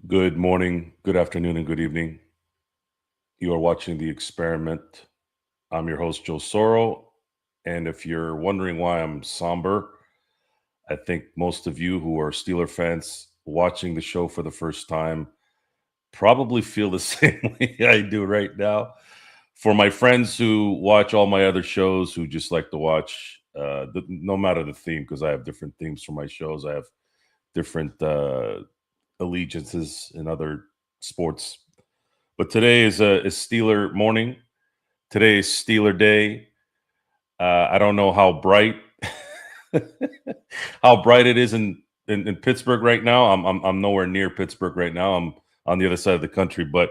Good morning, good afternoon, and good evening. You are watching The Experiment. I'm your host, Joe Soro. And if you're wondering why I'm somber, I think most of you who are Steeler fans watching the show for the first time probably feel the same way I do right now. For my friends who watch all my other shows, who just like to watch, no matter the theme, because I have different themes for my shows, I have different allegiances in other sports. But today is Steeler morning. Today is Steeler day. I don't know how bright how bright it is in Pittsburgh right now. I'm nowhere near Pittsburgh right now. I'm on the other side of the country. But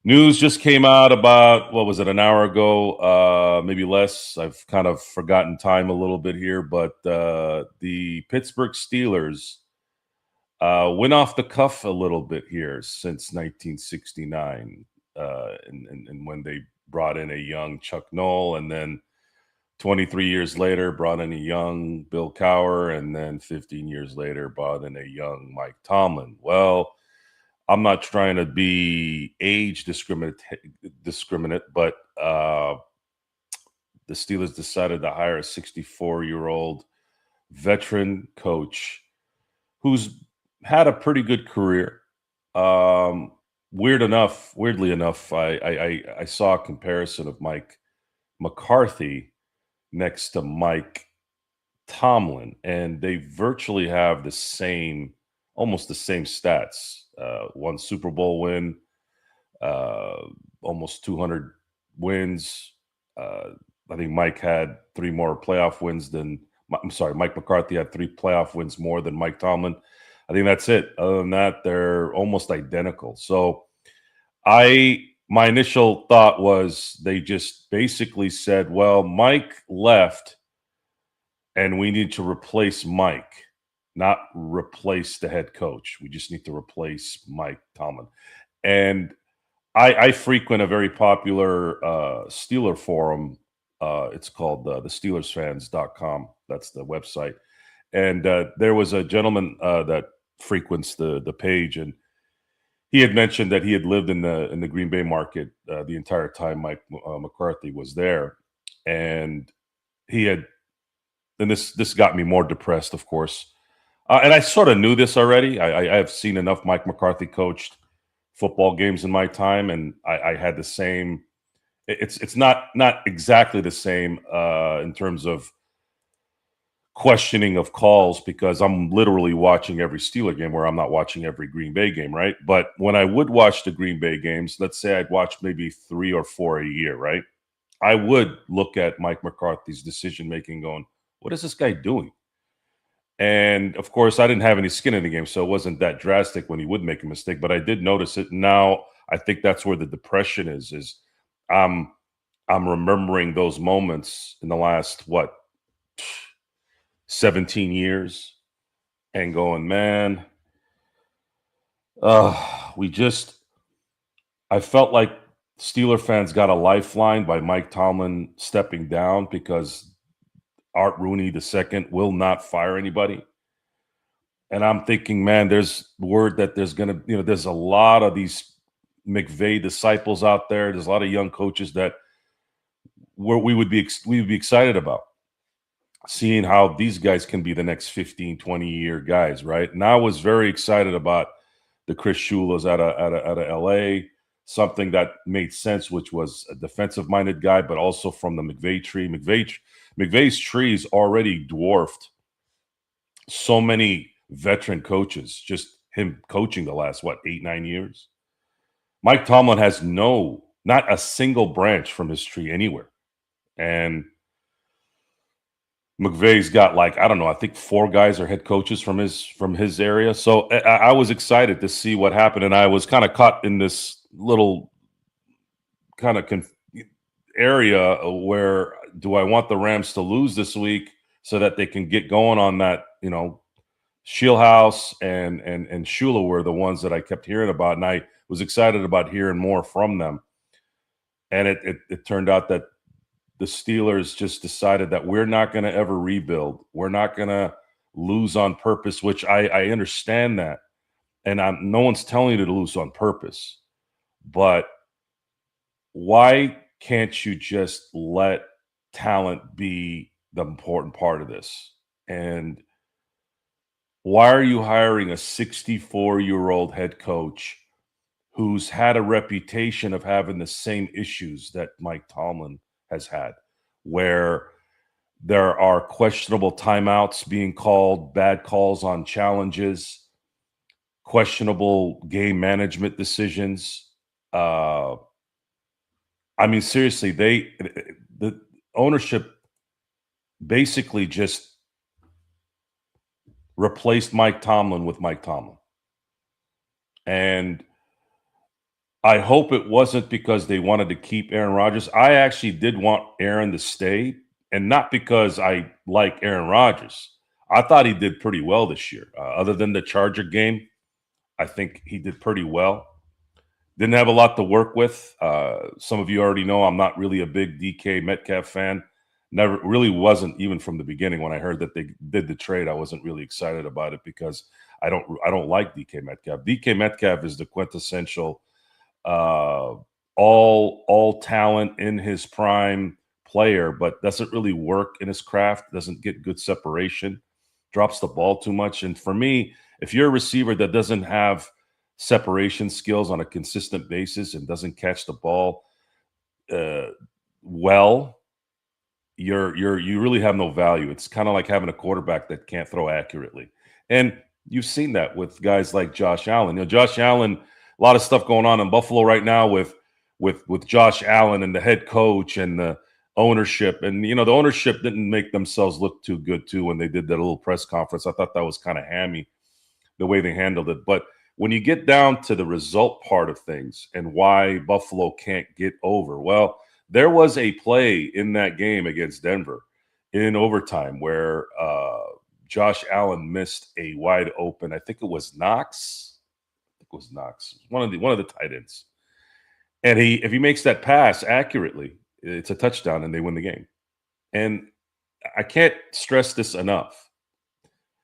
news just came out about what was it, an hour ago, maybe less. I've kind of forgotten time a little bit here, but the Pittsburgh Steelers went off the cuff a little bit here since 1969, and when they brought in a young Chuck Noll, and then 23 years later brought in a young Bill Cowher, and then 15 years later brought in a young Mike Tomlin. Well, I'm not trying to be age discriminate, but the Steelers decided to hire a 64-year-old veteran coach who's had a pretty good career. Um, weirdly enough, I saw a comparison of Mike McCarthy next to Mike Tomlin, and they virtually have almost the same stats. One Super Bowl win, uh, almost 200 wins. I think Mike had three more playoff wins than. I'm sorry, Mike McCarthy had three playoff wins more than Mike Tomlin. I think that's it. Other than that, they're almost identical. So my initial thought was they just basically said, well, Mike left and we need to replace Mike, not replace the head coach. We just need to replace Mike Tomlin. And I frequent a very popular Steeler forum. It's called the SteelersFans.com. That's the website. And there was a gentleman that frequents the page, and he had mentioned that he had lived in the Green Bay market the entire time Mike McCarthy was there, and he had, and this got me more depressed, of course. And I sort of knew this already. I have seen enough Mike McCarthy coached football games in my time, and I had the same. It's not exactly the same in terms of questioning of calls, because I'm literally watching every Steeler game where I'm not watching every Green Bay game, right? But when I would watch the Green Bay games, let's say I'd watch maybe 3 or 4 a year, right? I would look at Mike McCarthy's decision making, going, "What is this guy doing?" And of course, I didn't have any skin in the game, so it wasn't that drastic when he would make a mistake. But I did notice it. Now I think that's where the depression is. I'm I'm remembering those moments in the last 17 years, and going, man, we just, I felt like Steeler fans got a lifeline by Mike Tomlin stepping down, because Art Rooney II will not fire anybody. And I'm thinking, man, there's word that there's going to, there's a lot of these McVay disciples out there. There's a lot of young coaches that we would be excited about seeing how these guys can be the next 15, 20-year guys, right? And I was very excited about the Chris Shulas out of LA, something that made sense, which was a defensive-minded guy, but also from the McVay tree. McVay's trees already dwarfed so many veteran coaches, just him coaching the last, 8, 9 years. Mike Tomlin has not a single branch from his tree anywhere. And McVay's got, like, I don't know, I think 4 guys are head coaches from his area. So I was excited to see what happened, and I was kind of caught in this little kind of area where, do I want the Rams to lose this week so that they can get going on that? Shieldhouse and Shula were the ones that I kept hearing about, and I was excited about hearing more from them. And it turned out that the Steelers just decided that we're not going to ever rebuild. We're not going to lose on purpose, which I understand that. and no one's telling you to lose on purpose, but why can't you just let talent be the important part of this? And why are you hiring a 64-year-old head coach who's had a reputation of having the same issues that Mike Tomlin has had, where there are questionable timeouts being called, bad calls on challenges, questionable game management decisions? I mean, seriously, the ownership basically just replaced Mike Tomlin with Mike Tomlin. And I hope it wasn't because they wanted to keep Aaron Rodgers. I actually did want Aaron to stay, and not because I like Aaron Rodgers. I thought he did pretty well this year. Other than the Charger game, I think he did pretty well. Didn't have a lot to work with. Some of you already know I'm not really a big DK Metcalf fan. Never really wasn't, even from the beginning. When I heard that they did the trade, I wasn't really excited about it because I don't like DK Metcalf. DK Metcalf is the quintessential all talent in his prime player, but doesn't really work in his craft, doesn't get good separation, drops the ball too much. And for me, if you're a receiver that doesn't have separation skills on a consistent basis and doesn't catch the ball well, you really have no value. It's kind of like having a quarterback that can't throw accurately. And you've seen that with guys like Josh Allen. Josh Allen, a lot of stuff going on in Buffalo right now with Josh Allen and the head coach and the ownership. And the ownership didn't make themselves look too good too when they did that little press conference. I thought that was kind of hammy the way they handled it. But when you get down to the result part of things and why Buffalo can't get over, well, there was a play in that game against Denver in overtime where Josh Allen missed a wide open. I think it was Knox. One of the tight ends. And if he makes that pass accurately, it's a touchdown and they win the game. And I can't stress this enough.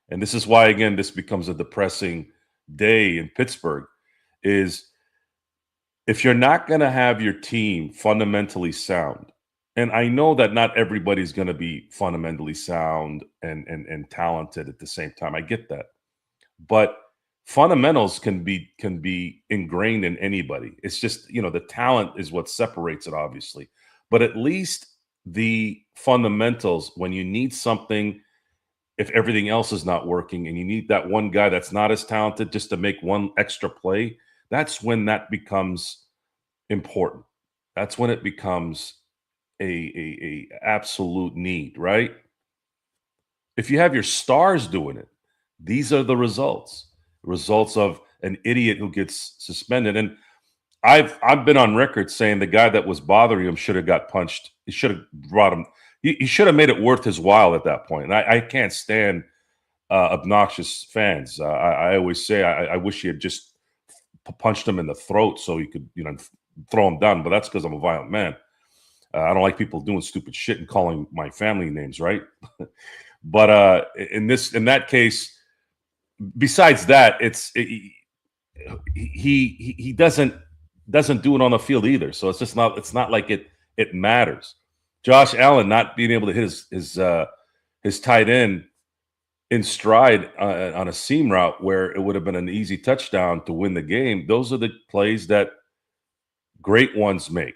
And this is why, again, this becomes a depressing day in Pittsburgh, is if you're not going to have your team fundamentally sound, and I know that not everybody's going to be fundamentally sound and talented at the same time. I get that. But fundamentals can be ingrained in anybody. It's just, the talent is what separates it, obviously. But at least the fundamentals, when you need something, if everything else is not working and you need that one guy that's not as talented just to make one extra play, that's when that becomes important. That's when it becomes a absolute need, right? If you have your stars doing it, these are the results of an idiot who gets suspended. And I've been on record saying the guy that was bothering him should have got punched. He should have brought him. He should have made it worth his while at that point. And I can't stand obnoxious fans. I always say I wish he had just punched him in the throat so he could, throw him down. But that's because I'm a violent man. I don't like people doing stupid shit and calling my family names, right? But in that case, besides that, he doesn't do it on the field either. So it's not like it matters. Josh Allen not being able to hit his tight end in stride on a seam route where it would have been an easy touchdown to win the game. Those are the plays that great ones make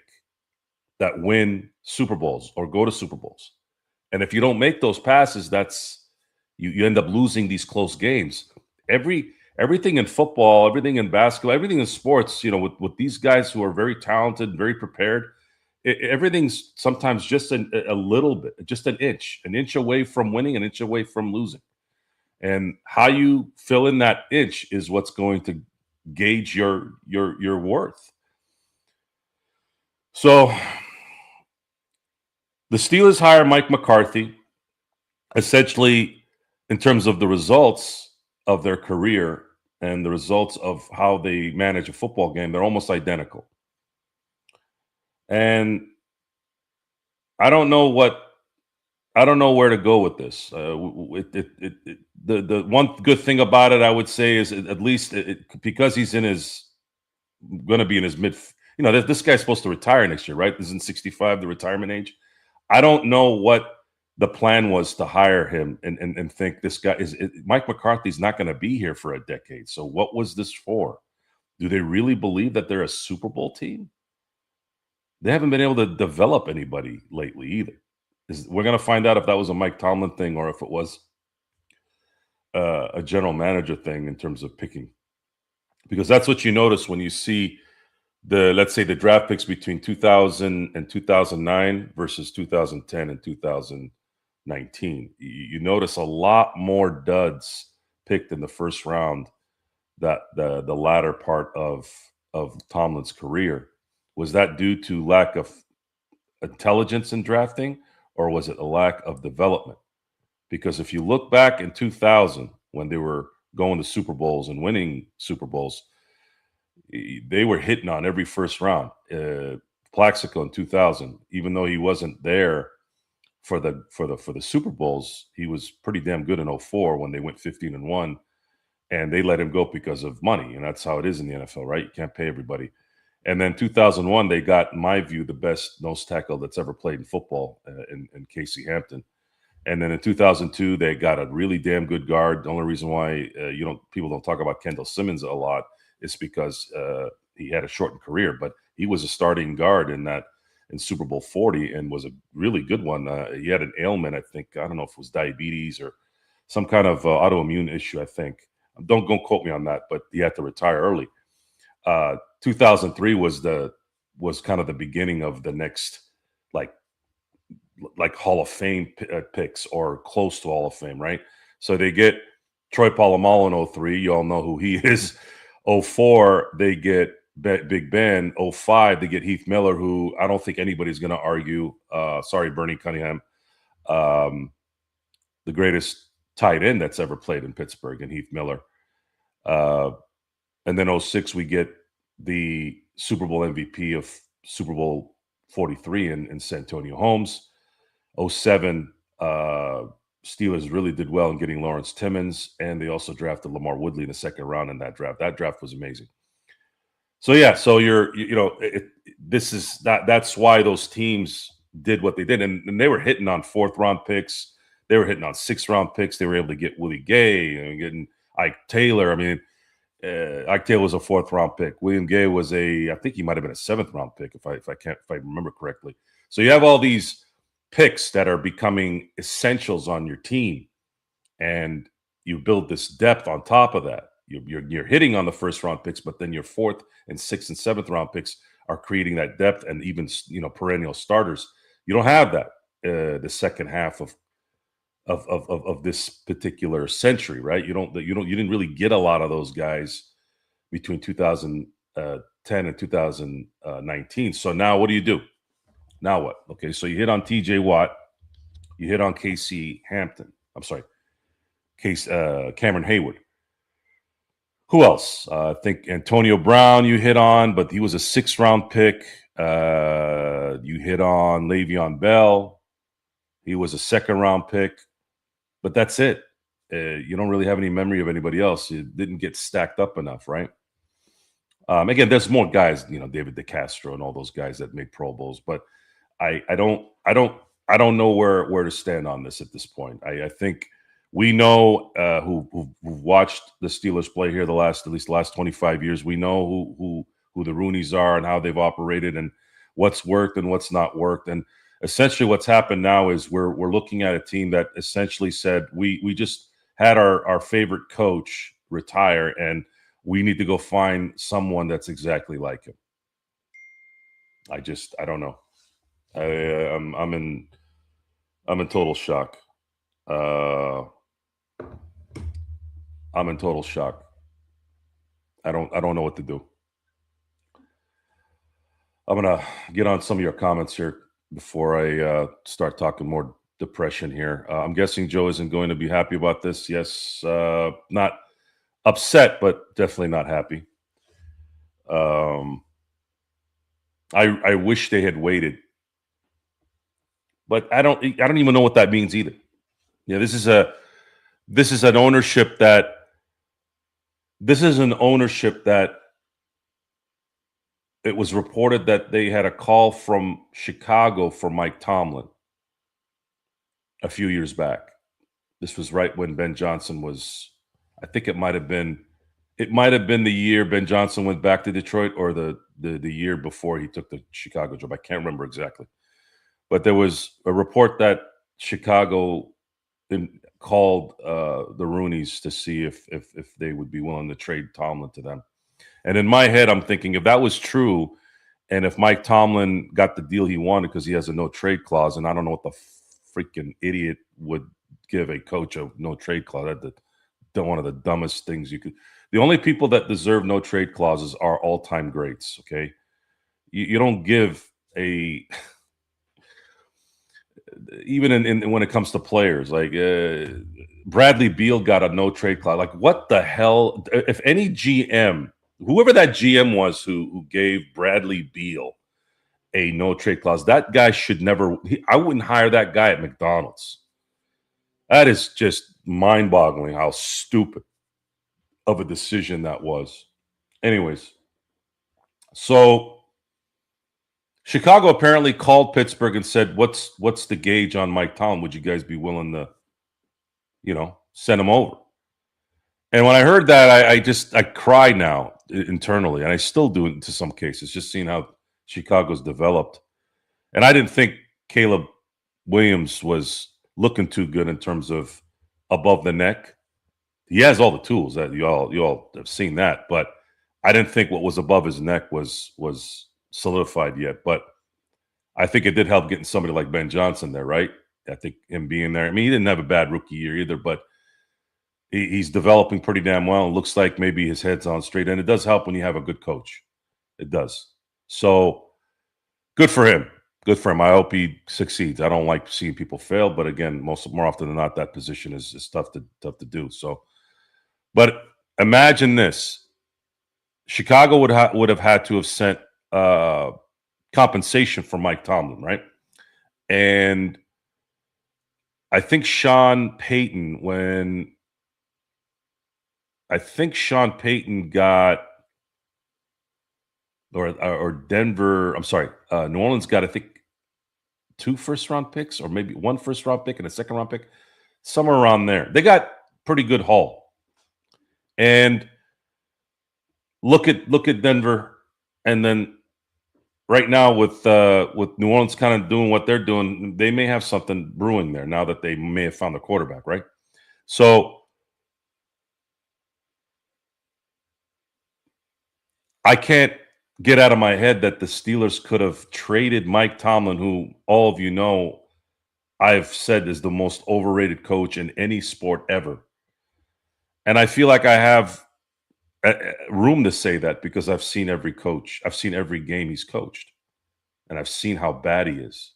that win Super Bowls or go to Super Bowls. And if you don't make those passes, that's you end up losing these close games. Everything in football, everything in basketball, everything in sports, with these guys who are very talented, very prepared, everything's sometimes just a little bit, just an inch away from winning, an inch away from losing. And how you fill in that inch is what's going to gauge your worth. So the Steelers hire Mike McCarthy, essentially in terms of the results of their career and the results of how they manage a football game, they're almost identical. And I don't know what I don't know where to go with this. The one good thing about it, I would say, is at least because he's in his going to be in his mid. This guy's supposed to retire next year, right? Isn't 65 the retirement age? I don't know what the plan was to hire him and think this guy Mike McCarthy's not going to be here for a decade. So what was this for? Do they really believe that they're a Super Bowl team? They haven't been able to develop anybody lately either. We're going to find out if that was a Mike Tomlin thing or if it was a general manager thing in terms of picking, because that's what you notice when you see let's say the draft picks between 2000 and 2009 versus 2010 and 2019. You notice a lot more duds picked in the first round. That the latter part of Tomlin's career, was that due to lack of intelligence in drafting, or was it a lack of development? Because if you look back in 2000 when they were going to Super Bowls and winning Super Bowls, they were hitting on every first round. Plaxico in 2000, even though he wasn't there for the Super Bowls, he was pretty damn good in 04 when they went 15-1, and they let him go because of money, and that's how it is in the NFL, right? You can't pay everybody. And then 2001, they got, in my view, the best nose tackle that's ever played in football, in Casey Hampton. And then in 2002, they got a really damn good guard. The only reason why people don't talk about Kendall Simmons a lot is because he had a shortened career, but he was a starting guard in Super Bowl 40 and was a really good one. He had an ailment, I think. I don't know if it was diabetes or some kind of autoimmune issue, I think. Don't go quote me on that, but he had to retire early. 2003 was kind of the beginning of the next like Hall of Fame picks, or close to Hall of Fame, right? So they get Troy Polamalu in 03. You all know who he is. 04, they get Big Ben. 05, they get Heath Miller, who I don't think anybody's going to argue. Sorry, Bernie Cunningham, the greatest tight end that's ever played in Pittsburgh, and Heath Miller. And then 06, we get the Super Bowl MVP of Super Bowl 43 in Santonio Holmes. 07, Steelers really did well in getting Lawrence Timmons, and they also drafted Lamar Woodley in the second round in that draft. That draft was amazing. So yeah, so that's why those teams did what they did, and they were hitting on fourth round picks. They were hitting on sixth round picks. They were able to get Willie Gay and getting Ike Taylor. I mean, Ike Taylor was a fourth round pick. William Gay was I think he might have been a seventh round pick if I remember correctly. So you have all these picks that are becoming essentials on your team, and you build this depth on top of that. You're hitting on the first round picks, but then your fourth and sixth and seventh round picks are creating that depth and even perennial starters. You don't have that the second half of this particular century, right? You didn't really get a lot of those guys between 2010 and 2019. So now what do? Now what? Okay, so you hit on TJ Watt, you hit on Casey Hampton. I'm sorry, Cameron Hayward. Who else? I think Antonio Brown you hit on, but he was a 6th round pick. You hit on Le'Veon Bell. He was a 2nd round pick, but that's it. You don't really have any memory of anybody else. It didn't get stacked up enough, right? Again, there's more guys, David DeCastro and all those guys that made Pro Bowls, but I don't know where to stand on this at this point. I think we know who've watched the Steelers play here at least the last 25 years. We know who the Rooneys are and how they've operated and what's worked and what's not worked. And essentially what's happened now is we're looking at a team that essentially said we just had our favorite coach retire, and we need to go find someone that's exactly like him. I don't know. I'm in total shock. I'm in total shock. I don't know what to do. I'm gonna get on some of your comments here before I start talking more depression here. I'm guessing Joe isn't going to be happy about this. Yes, not upset, but definitely not happy. I wish they had waited but I don't even know what that means either. Yeah, this is an ownership that it was reported that they had a call from Chicago for Mike Tomlin a few years back. This was right when Ben Johnson was, I think it might have been the year Ben Johnson went back to Detroit, or the year before he took the Chicago job. I can't remember exactly. But there was a report that Chicago called the Rooneys to see if they would be willing to trade Tomlin to them. And in my head, I'm thinking, if that was true, and if Mike Tomlin got the deal he wanted because he has a no trade clause, and I don't know what the freaking idiot would give a coach a no trade clause. That's one of the dumbest things you could. The only people that deserve no trade clauses are all time greats. Okay, you don't give a even in when it comes to players like Bradley Beal got a no trade clause. Like, what the hell? If any GM, whoever that GM was who gave Bradley Beal a no trade clause, that guy should never. I wouldn't hire that guy at McDonald's. That is just mind boggling how stupid of a decision that was. Anyways, so Chicago apparently called Pittsburgh and said, "What's the gauge on Mike Tomlin? Would you guys be willing to, send him over?" And when I heard that, I cry now internally, and I still do it to some cases, just seeing how Chicago's developed. And I didn't think Caleb Williams was looking too good in terms of above the neck. He has all the tools that you all have seen that, but I didn't think what was above his neck was solidified yet. But I think it did help getting somebody like Ben Johnson there, right? I think him being there. I mean, he didn't have a bad rookie year either, but he's developing pretty damn well. It looks like maybe his head's on straight, and it does help when you have a good coach. It does. So good for him. Good for him. I hope he succeeds. I don't like seeing people fail, but again, more often than not, that position is tough to do. So, but imagine this: Chicago would have had to have sent compensation for Mike Tomlin, right? And I think Sean Payton got, or Denver. I'm sorry, New Orleans got, I think, 2 first-round picks, or maybe 1 first-round pick and a second-round pick, somewhere around there. They got pretty good haul. And look at Denver, and then right now with New Orleans kind of doing what they're doing, they may have something brewing there now that they may have found the quarterback, right? So I can't get out of my head that the Steelers could have traded Mike Tomlin, who all of you know I've said is the most overrated coach in any sport ever. And I feel like I have room to say that because I've seen every coach. I've seen every game he's coached, and I've seen how bad he is.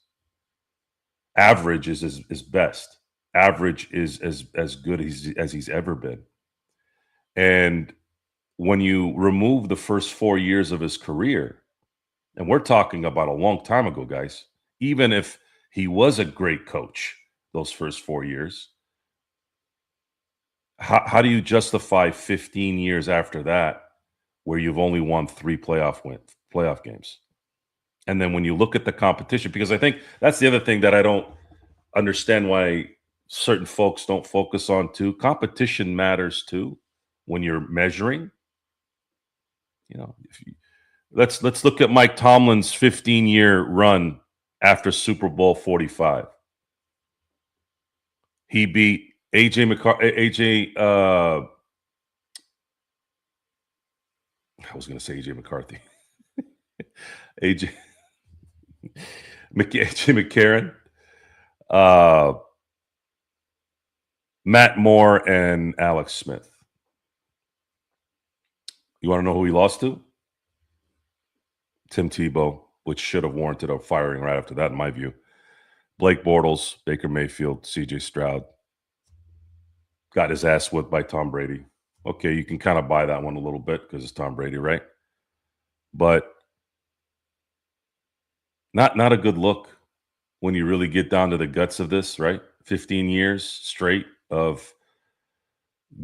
Average is best. Average is as good as he's ever been. And when you remove the first 4 years of his career, and we're talking about a long time ago, guys, even if he was a great coach those first 4 years, how do you justify 15 years after that where you've only won 3 playoff games? And then when you look at the competition, because I think that's the other thing that I don't understand why certain folks don't focus on too. Competition matters too when you're measuring. Let's look at Mike Tomlin's 15-year run after Super Bowl 45. He beat AJ McCarthy. I was going to say AJ McCarthy. AJ McCarron, Matt Moore, and Alex Smith. You want to know who he lost to? Tim Tebow, which should have warranted a firing right after that, in my view. Blake Bortles, Baker Mayfield, C.J. Stroud. Got his ass whipped by Tom Brady. Okay, you can kind of buy that one a little bit because it's Tom Brady, right? But not a good look. when you really get down to the guts of this, right? 15 years straight of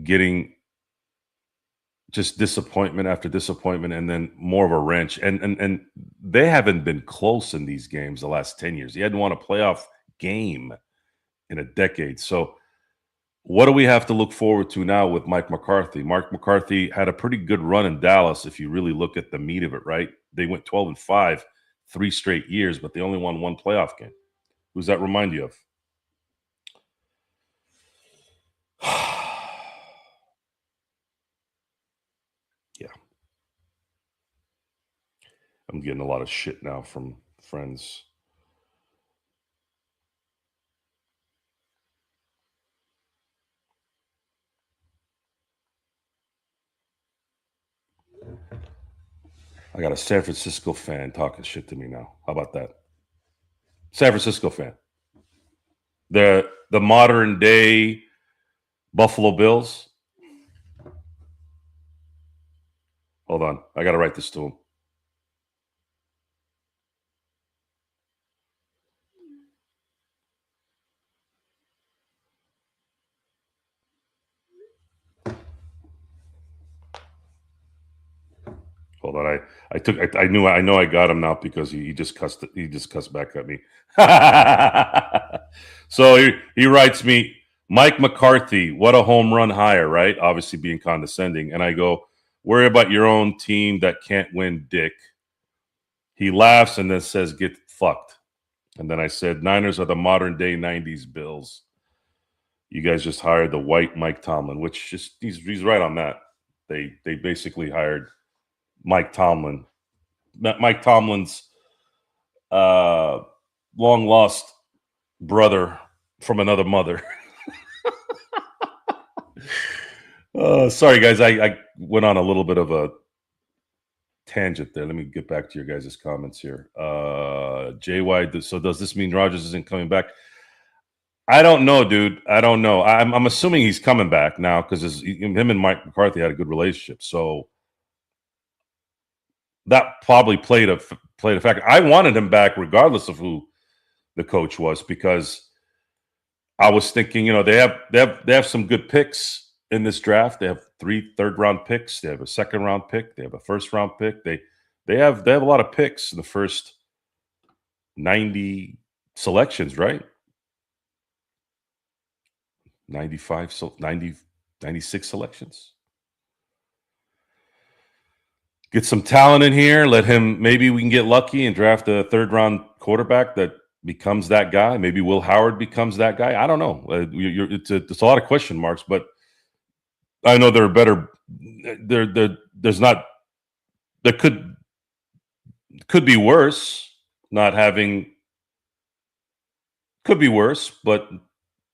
getting just disappointment after disappointment, and then more of a wrench. And they haven't been close in these games the last 10 years. He hadn't won a playoff game in a decade. So what do we have to look forward to now with Mike McCarthy? Mike McCarthy had a pretty good run in Dallas if you really look at the meat of it, right? They went 12-5 3 straight years, but they only won one playoff game. Who's that remind you of? Yeah. I'm getting a lot of shit now from friends. I got a San Francisco fan talking shit to me now. How about that? San Francisco fan. The modern day Buffalo Bills. Hold on. I got to write this to him. Hold on. I know I got him now because he just cussed back at me. So he writes me, Mike McCarthy, what a home run hire, right? Obviously being condescending. And I go, worry about your own team that can't win, dick. He laughs and then says, get fucked. And then I said, Niners are the modern day 90s Bills. You guys just hired the white Mike Tomlin, which just he's right on that. They basically hired Mike Tomlin. Mike Tomlin's long lost brother from another mother. Sorry, guys. I went on a little bit of a tangent there. Let me get back to your guys' comments here. JY, so does this mean Rodgers isn't coming back? I don't know, dude. I don't know. I'm assuming he's coming back now because him and Mike McCarthy had a good relationship. So that probably played a factor. I wanted him back regardless of who the coach was because I was thinking, they have some good picks in this draft. They have 3 third-round picks. They have a second-round pick. They have a first-round pick. They have a lot of picks in the first 90 selections, right? 95, so 90, 96 selections. Get some talent in here. Maybe we can get lucky and draft a third-round quarterback that becomes that guy. Maybe Will Howard becomes that guy. I don't know. It's a lot of question marks, but I know they're better. There's not. There could be worse. Not having could be worse, but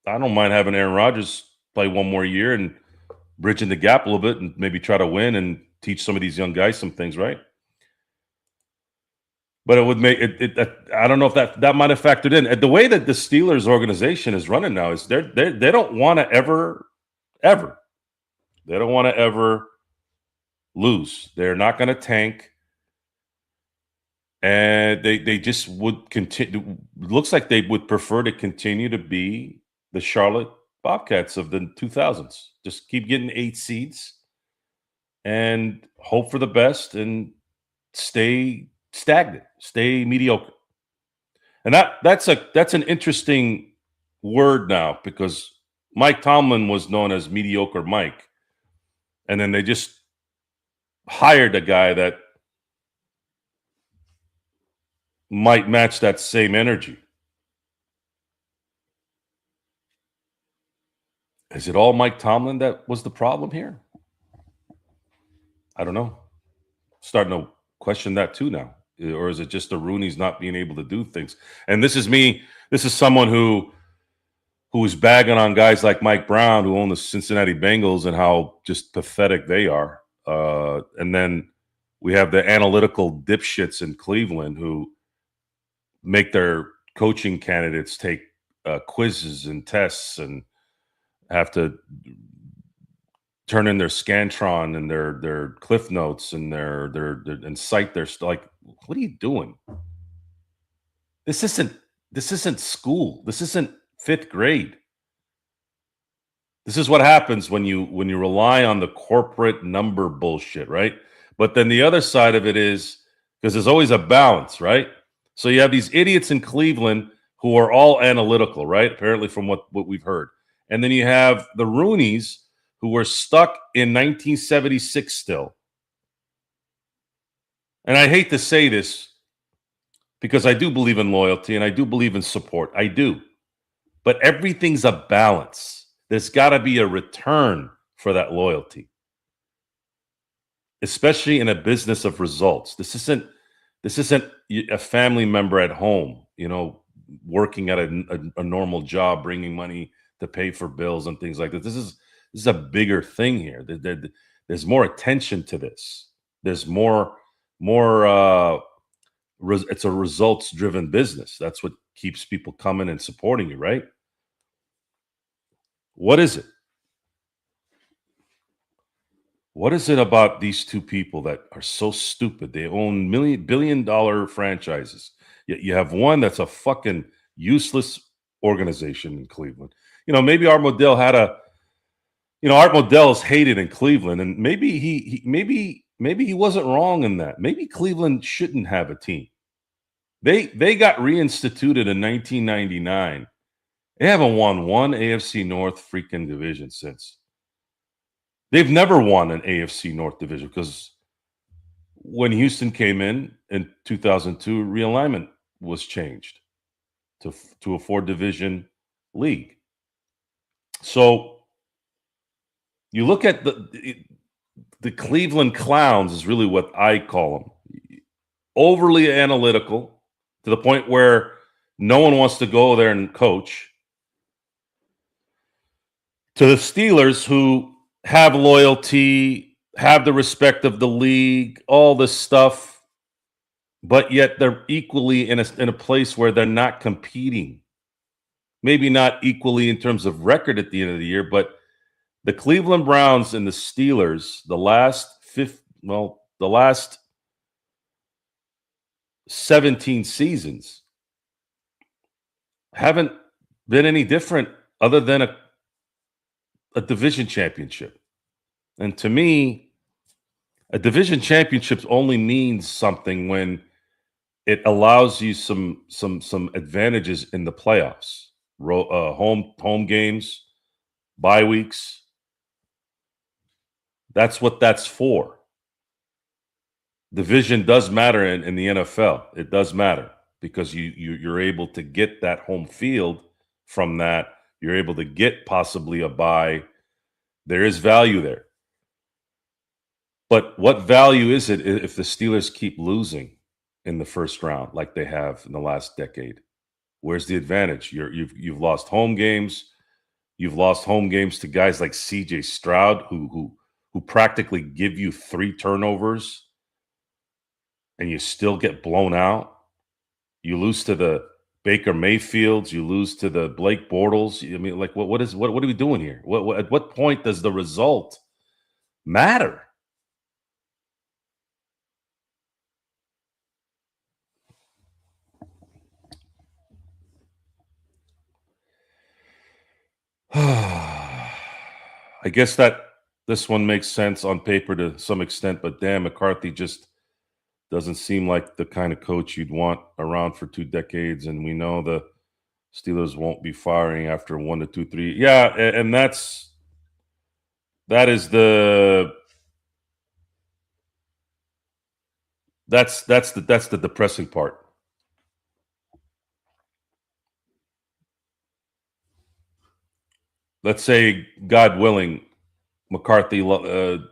I don't mind having Aaron Rodgers play one more year and bridging the gap a little bit and maybe try to win and teach some of these young guys some things, right? But it would make it. I don't know if that might have factored in. The way that the Steelers organization is running now is they don't want to ever. They don't want to ever lose. They're not going to tank, and they just would continue. Looks like they would prefer to continue to be the Charlotte Bobcats of the 2000s. Just keep getting 8 seeds and hope for the best and stay stagnant, stay mediocre. And that's an interesting word now because Mike Tomlin was known as mediocre Mike. And then they just hired a guy that might match that same energy. Is it all Mike Tomlin that was the problem here? I don't know. Starting to question that too now. Or is it just the Rooney's not being able to do things? And this is me. This is someone who is bagging on guys like Mike Brown, who own the Cincinnati Bengals, and how just pathetic they are. And then we have the analytical dipshits in Cleveland who make their coaching candidates take quizzes and tests and have to turn in their Scantron and their Cliff Notes and and cite their like. What are you doing? This isn't This isn't school. This isn't fifth grade. This is what happens when you rely on the corporate number bullshit, right? But then the other side of it is because there's always a balance, right? So you have these idiots in Cleveland who are all analytical, right? Apparently, from what we've heard, and then you have the Roonies who were stuck in 1976 still. And I hate to say this because I do believe in loyalty and I do believe in support. I do. But everything's a balance. There's got to be a return for that loyalty, especially in a business of results. This isn't a family member at home, working at a normal job, bringing money to pay for bills and things like that. This is a bigger thing here. There's more attention to this. There's more. It's a results-driven business. That's what keeps people coming and supporting you, right? What is it? What is it about these two people that are so stupid? They own billion-dollar franchises. Yet you have one that's a fucking useless organization in Cleveland. Maybe Art Modell Art Modell is hated in Cleveland, and maybe he wasn't wrong in that. Maybe Cleveland shouldn't have a team. They got reinstituted in 1999. They haven't won one AFC North freaking division since. They've never won an AFC North division because when Houston came in 2002, realignment was changed to a 4-division league. So you look at the Cleveland Clowns is really what I call them. Overly analytical to the point where no one wants to go there and coach. To the Steelers, who have loyalty, have the respect of the league, all this stuff, but yet they're equally in a place where they're not competing. Maybe not equally in terms of record at the end of the year, but the Cleveland Browns and the Steelers, the last 17 seasons haven't been any different other than a division championship. And to me, a division championship only means something when it allows you some advantages in the playoffs, home games, bye weeks. That's what that's for. Division does matter in the NFL. It does matter because you're able to get that home field from that. You're able to get possibly a bye. There is value there. But what value is it if the Steelers keep losing in the first round like they have in the last decade? Where's the advantage? You've lost home games. You've lost home games to guys like C.J. Stroud who practically give you 3 turnovers and you still get blown out. You lose to the Baker Mayfields. You lose to the Blake Bortles. I mean, like, what are we doing here? At what point does the result matter? I guess that this one makes sense on paper to some extent, but damn, McCarthy just doesn't seem like the kind of coach you'd want around for 2 decades. And we know the Steelers won't be firing after 1 to 2, 3. Yeah, and that's the depressing part. Let's say, God willing, McCarthy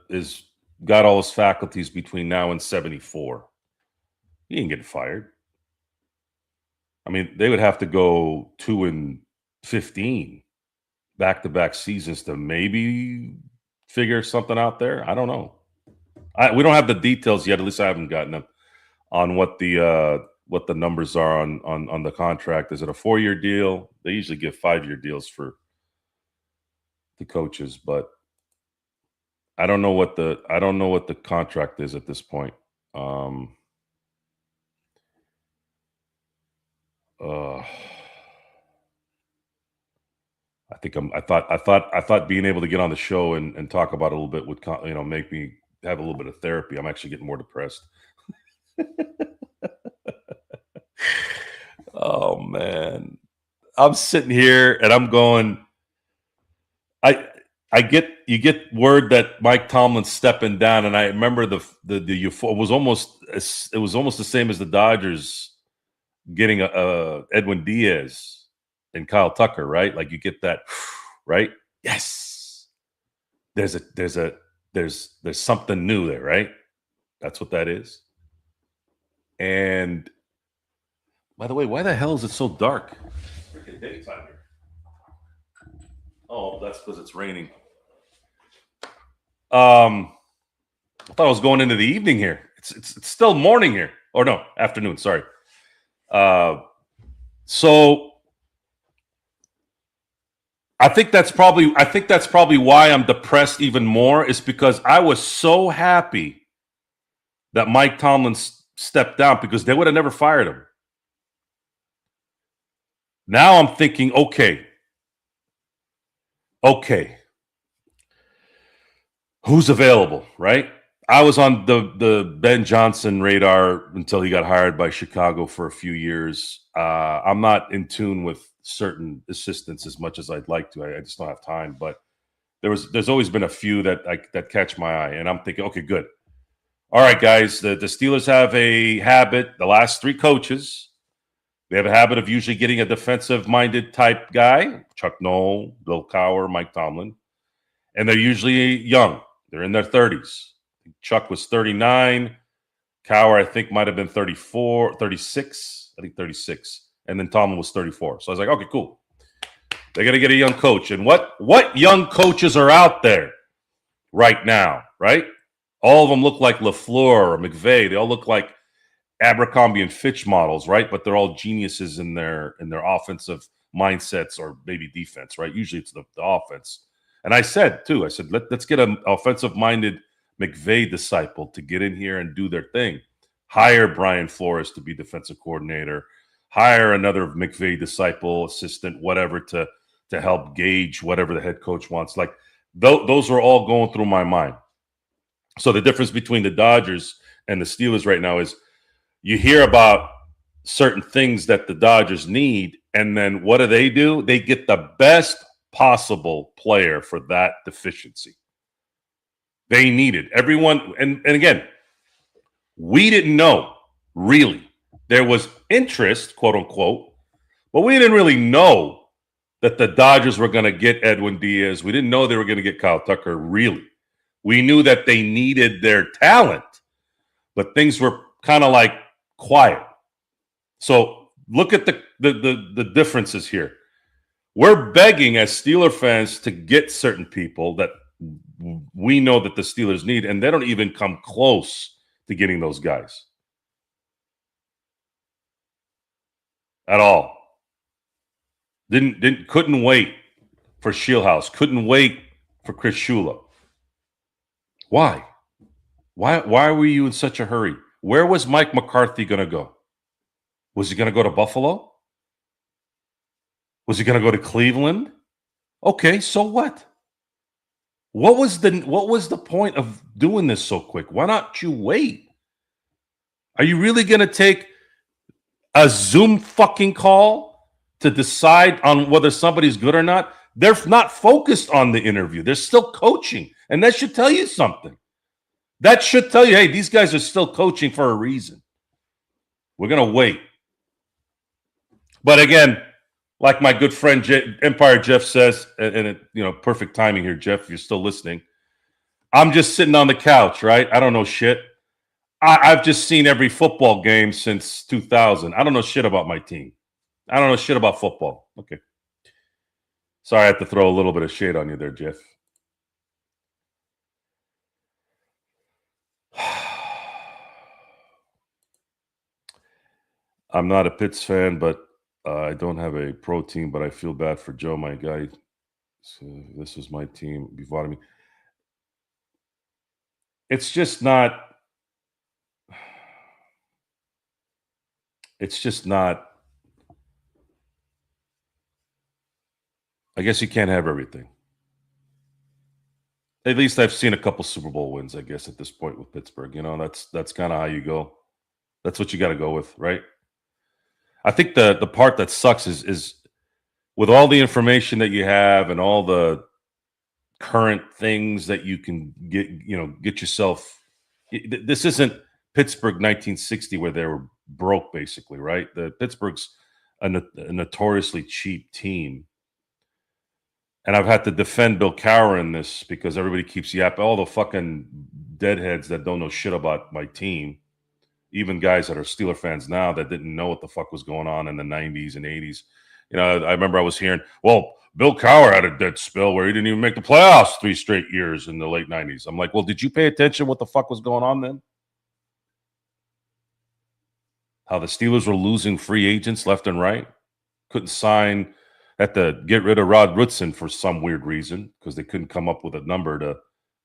is got all his faculties between now and 74. He ain't getting fired. I mean, they would have to go 2-15 back-to-back seasons to maybe figure something out there. I don't know. We don't have the details yet. At least I haven't gotten them on what the numbers are on the contract. Is it a 4-year deal? They usually give 5-year deals for the coaches, but I don't know what the contract is at this point. I thought being able to get on the show and talk about it a little bit would make me have a little bit of therapy. I'm actually getting more depressed. Oh man, I'm sitting here and I'm going. I I get you get word that Mike Tomlin's stepping down, and I remember the it was almost the same as the Dodgers getting a Edwin Diaz and Kyle Tucker, right? Like you get that, right? Yes, there's something new there, right? That's what that is. And by the way, why the hell is it so dark? Freaking daytime here. Oh, that's because it's raining. I thought I was going into the evening here. It's still morning here, or no, afternoon. Sorry. So I think that's probably why I'm depressed even more. Is because I was so happy that Mike Tomlin stepped down because they would have never fired him. Now I'm thinking, okay, who's available, right? I was on the Ben Johnson radar until he got hired by Chicago for a few years. I'm not in tune with certain assistants as much as I'd like to. I just don't have time. But there's always been a few that catch my eye, and I'm thinking, okay, good. All right, guys, the Steelers have a habit. The last three coaches, they have a habit of usually getting a defensive-minded type guy: Chuck Noll, Bill Cowher, Mike Tomlin, and they're usually young. They're in their 30s. Chuck was 39. Cowher, I think, might have been 34, 36. I think 36. And then Tomlin was 34. So I was like, okay, cool. They're going to get a young coach. And what young coaches are out there right now, right? All of them look like LaFleur or McVay. They all look like Abercrombie and Fitch models, right? But they're all geniuses in their offensive mindsets or maybe defense, right? Usually it's the offense. And I said, too, let's get an offensive-minded McVay disciple to get in here and do their thing. Hire Brian Flores to be defensive coordinator. Hire another McVay disciple, assistant, whatever, to help gauge whatever the head coach wants. Like, those are all going through my mind. So the difference between the Dodgers and the Steelers right now is you hear about certain things that the Dodgers need, and then what do? They get the best possible player for that deficiency. They needed everyone. And again, we didn't know really. There was interest, quote unquote, but we didn't really know that the Dodgers were going to get Edwin Diaz. We didn't know they were going to get Kyle Tucker, really. We knew that they needed their talent, but things were kind of like quiet. So look at the differences here. We're begging as Steeler fans to get certain people that we know that the Steelers need, and they don't even come close to getting those guys at all. Couldn't wait for Shieldhouse. Couldn't wait for Chris Shula. Why? Why were you in such a hurry? Where was Mike McCarthy going to go? Was he going to go to Buffalo? Was he going to go to Cleveland? Okay, so what? What was the point of doing this so quick? Why not you wait? Are you really going to take a Zoom fucking call to decide on whether somebody's good or not? They're not focused on the interview. They're still coaching, and that should tell you something. That should tell you, hey, these guys are still coaching for a reason. We're going to wait. But again, like my good friend Empire Jeff says, and perfect timing here, Jeff, if you're still listening. I'm just sitting on the couch, right? I don't know shit. I've just seen every football game since 2000. I don't know shit about my team. I don't know shit about football. Okay. Sorry, I have to throw a little bit of shade on you there, Jeff. I'm not a Pitts fan, but I don't have a pro team, but I feel bad for Joe, my guy. So this was my team before me. It's just not. It's just not. I guess you can't have everything. At least I've seen a couple Super Bowl wins, I guess, at this point with Pittsburgh. That's kind of how you go. That's what you got to go with, right? I think the part that sucks is with all the information that you have and all the current things that you can get yourself. This isn't Pittsburgh 1960 where they were broke, basically, right? The Pittsburgh's a notoriously cheap team. And I've had to defend Bill Cowher in this because everybody keeps yapping. All the fucking deadheads that don't know shit about my team, even guys that are Steeler fans now that didn't know what the fuck was going on in the 90s and 80s. I remember I was hearing, well, Bill Cowher had a dead spell where he didn't even make the playoffs 3 straight years in the late 90s. I'm like, well, did you pay attention what the fuck was going on then? How the Steelers were losing free agents left and right. Couldn't sign, had to get rid of Rod Woodson for some weird reason because they couldn't come up with a number to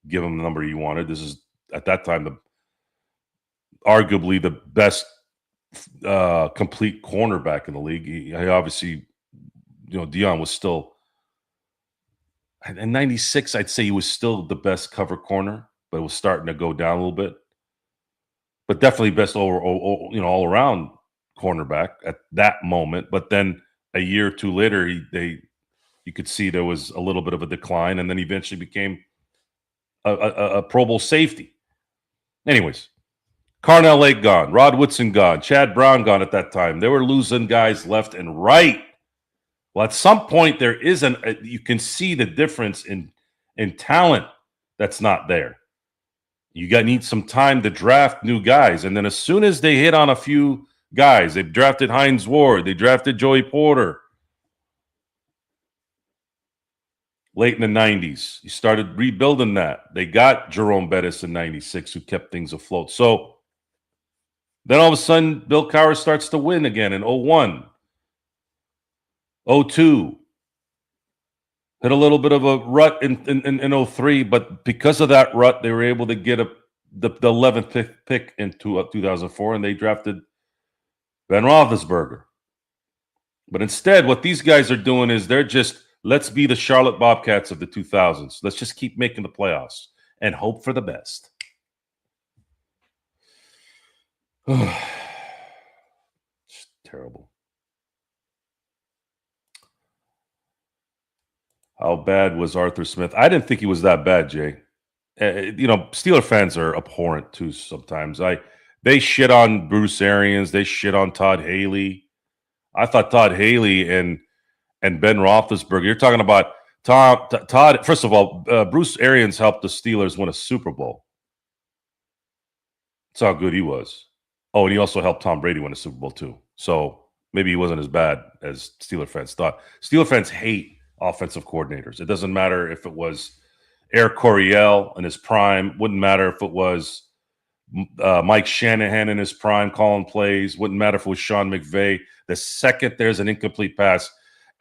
give him the number you wanted. This is, at that time, arguably the best complete cornerback in the league. He obviously, Dion was still, in 96, I'd say he was still the best cover corner, but it was starting to go down a little bit. But definitely best all around cornerback at that moment. But then a year or two later, you could see there was a little bit of a decline, and then eventually became a Pro Bowl safety. Anyways, Carnell Lake gone, Rod Woodson gone, Chad Brown gone at that time. They were losing guys left and right. Well, at some point, there is you can see the difference in talent that's not there. You need some time to draft new guys. And then as soon as they hit on a few guys, they drafted Hines Ward, they drafted Joey Porter. Late in the 90s, you started rebuilding that. They got Jerome Bettis in 96, who kept things afloat. So then all of a sudden, Bill Cowher starts to win again in 01, 02. Hit a little bit of a rut in 03, but because of that rut, they were able to get the 11th pick in 2004, and they drafted Ben Roethlisberger. But instead, what these guys are doing is they're just, let's be the Charlotte Bobcats of the 2000s. Let's just keep making the playoffs and hope for the best. It's terrible. How bad was Arthur Smith? I didn't think he was that bad, Jay. Steeler fans are abhorrent too sometimes. They shit on Bruce Arians. They shit on Todd Haley. I thought Todd Haley and Ben Roethlisberger. You're talking about Todd. First of all, Bruce Arians helped the Steelers win a Super Bowl. That's how good he was. Oh, and he also helped Tom Brady win a Super Bowl too. So maybe he wasn't as bad as Steeler fans thought. Steeler fans hate offensive coordinators. It doesn't matter if it was Eric Coryell in his prime. Wouldn't matter if it was Mike Shanahan in his prime calling plays. Wouldn't matter if it was Sean McVay. The second there's an incomplete pass,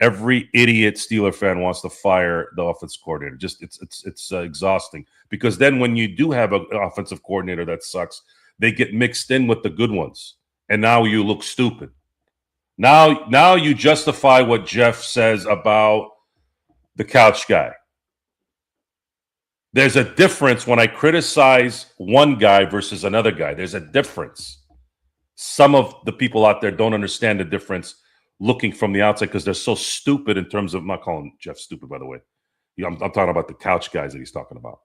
every idiot Steeler fan wants to fire the offensive coordinator. Just it's exhausting because then when you do have an offensive coordinator that sucks, they get mixed in with the good ones, and now you look stupid. Now you justify what Jeff says about the couch guy. There's a difference when I criticize one guy versus another guy. There's a difference. Some of the people out there don't understand the difference looking from the outside because they're so stupid in terms of, I'm not calling Jeff stupid, by the way. I'm talking about the couch guys that he's talking about.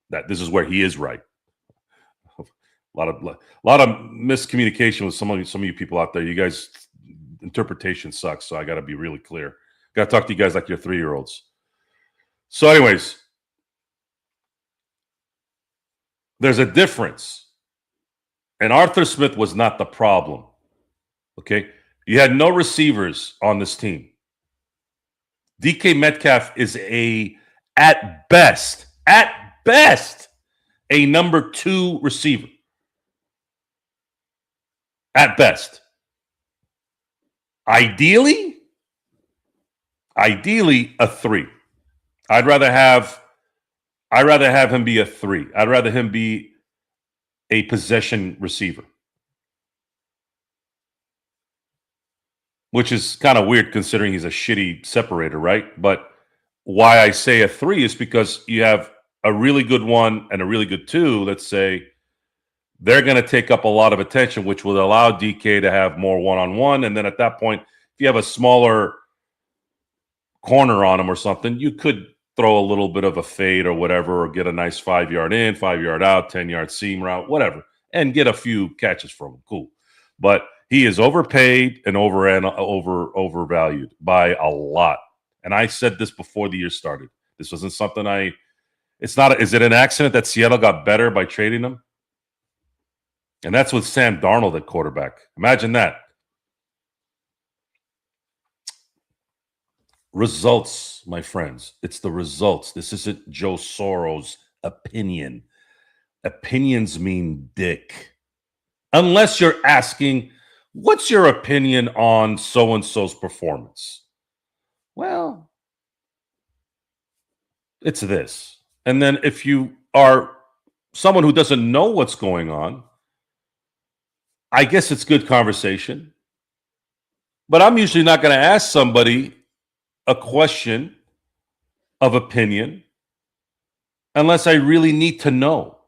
That this is where he is right. A lot of miscommunication with some of you people out there. You guys' interpretation sucks, so I got to be really clear. Got to talk to you guys like you're 3-year-olds. So anyways, there's a difference. And Arthur Smith was not the problem. Okay? You had no receivers on this team. DK Metcalf is at best, a number 2 receiver. At best. Ideally, a 3. I'd rather have him be a 3. I'd rather him be a possession receiver. Which is kind of weird considering he's a shitty separator, right? But why I say a 3 is because you have a really good 1 and a really good 2, let's say, they're going to take up a lot of attention, which will allow DK to have more one-on-one. And then at that point, if you have a smaller corner on him or something, you could throw a little bit of a fade or whatever, or get a nice 5-yard in, 5-yard out, 10-yard seam route, whatever, and get a few catches from him. Cool. But he is overpaid and overvalued by a lot. And I said this before the year started. This wasn't something is it an accident that Seattle got better by trading him? And that's with Sam Darnold at quarterback. Imagine that. Results, my friends. It's the results. This isn't Joe Soros' opinion. Opinions mean dick. Unless you're asking, what's your opinion on so-and-so's performance? Well, it's this. And then if you are someone who doesn't know what's going on, I guess it's good conversation. But I'm usually not going to ask somebody a question of opinion unless I really need to know.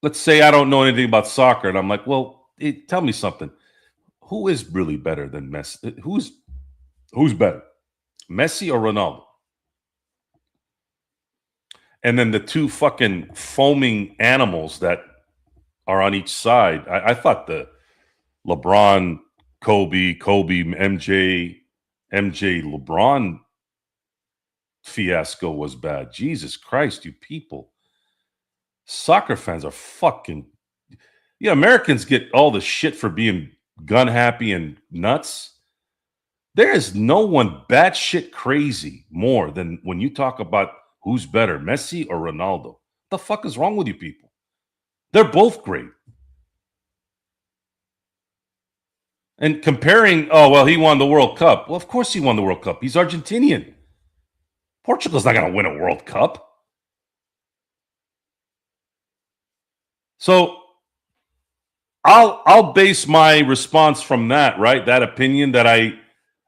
Let's say I don't know anything about soccer, and I'm like, well, tell me something. Who is really better than Messi? Who's better, Messi or Ronaldo? And then the two fucking foaming animals that are on each side. I thought the LeBron, Kobe, MJ, LeBron fiasco was bad. Jesus Christ, you people. Soccer fans are fucking... Yeah, Americans get all the shit for being gun happy and nuts. There is no one batshit crazy more than when you talk about who's better, Messi or Ronaldo. The fuck is wrong with you people? They're both great. And comparing, oh, well, he won the World Cup. Well, of course he won the World Cup. He's Argentinian. Portugal's not going to win a World Cup. So I'll base my response from that, right? That opinion that I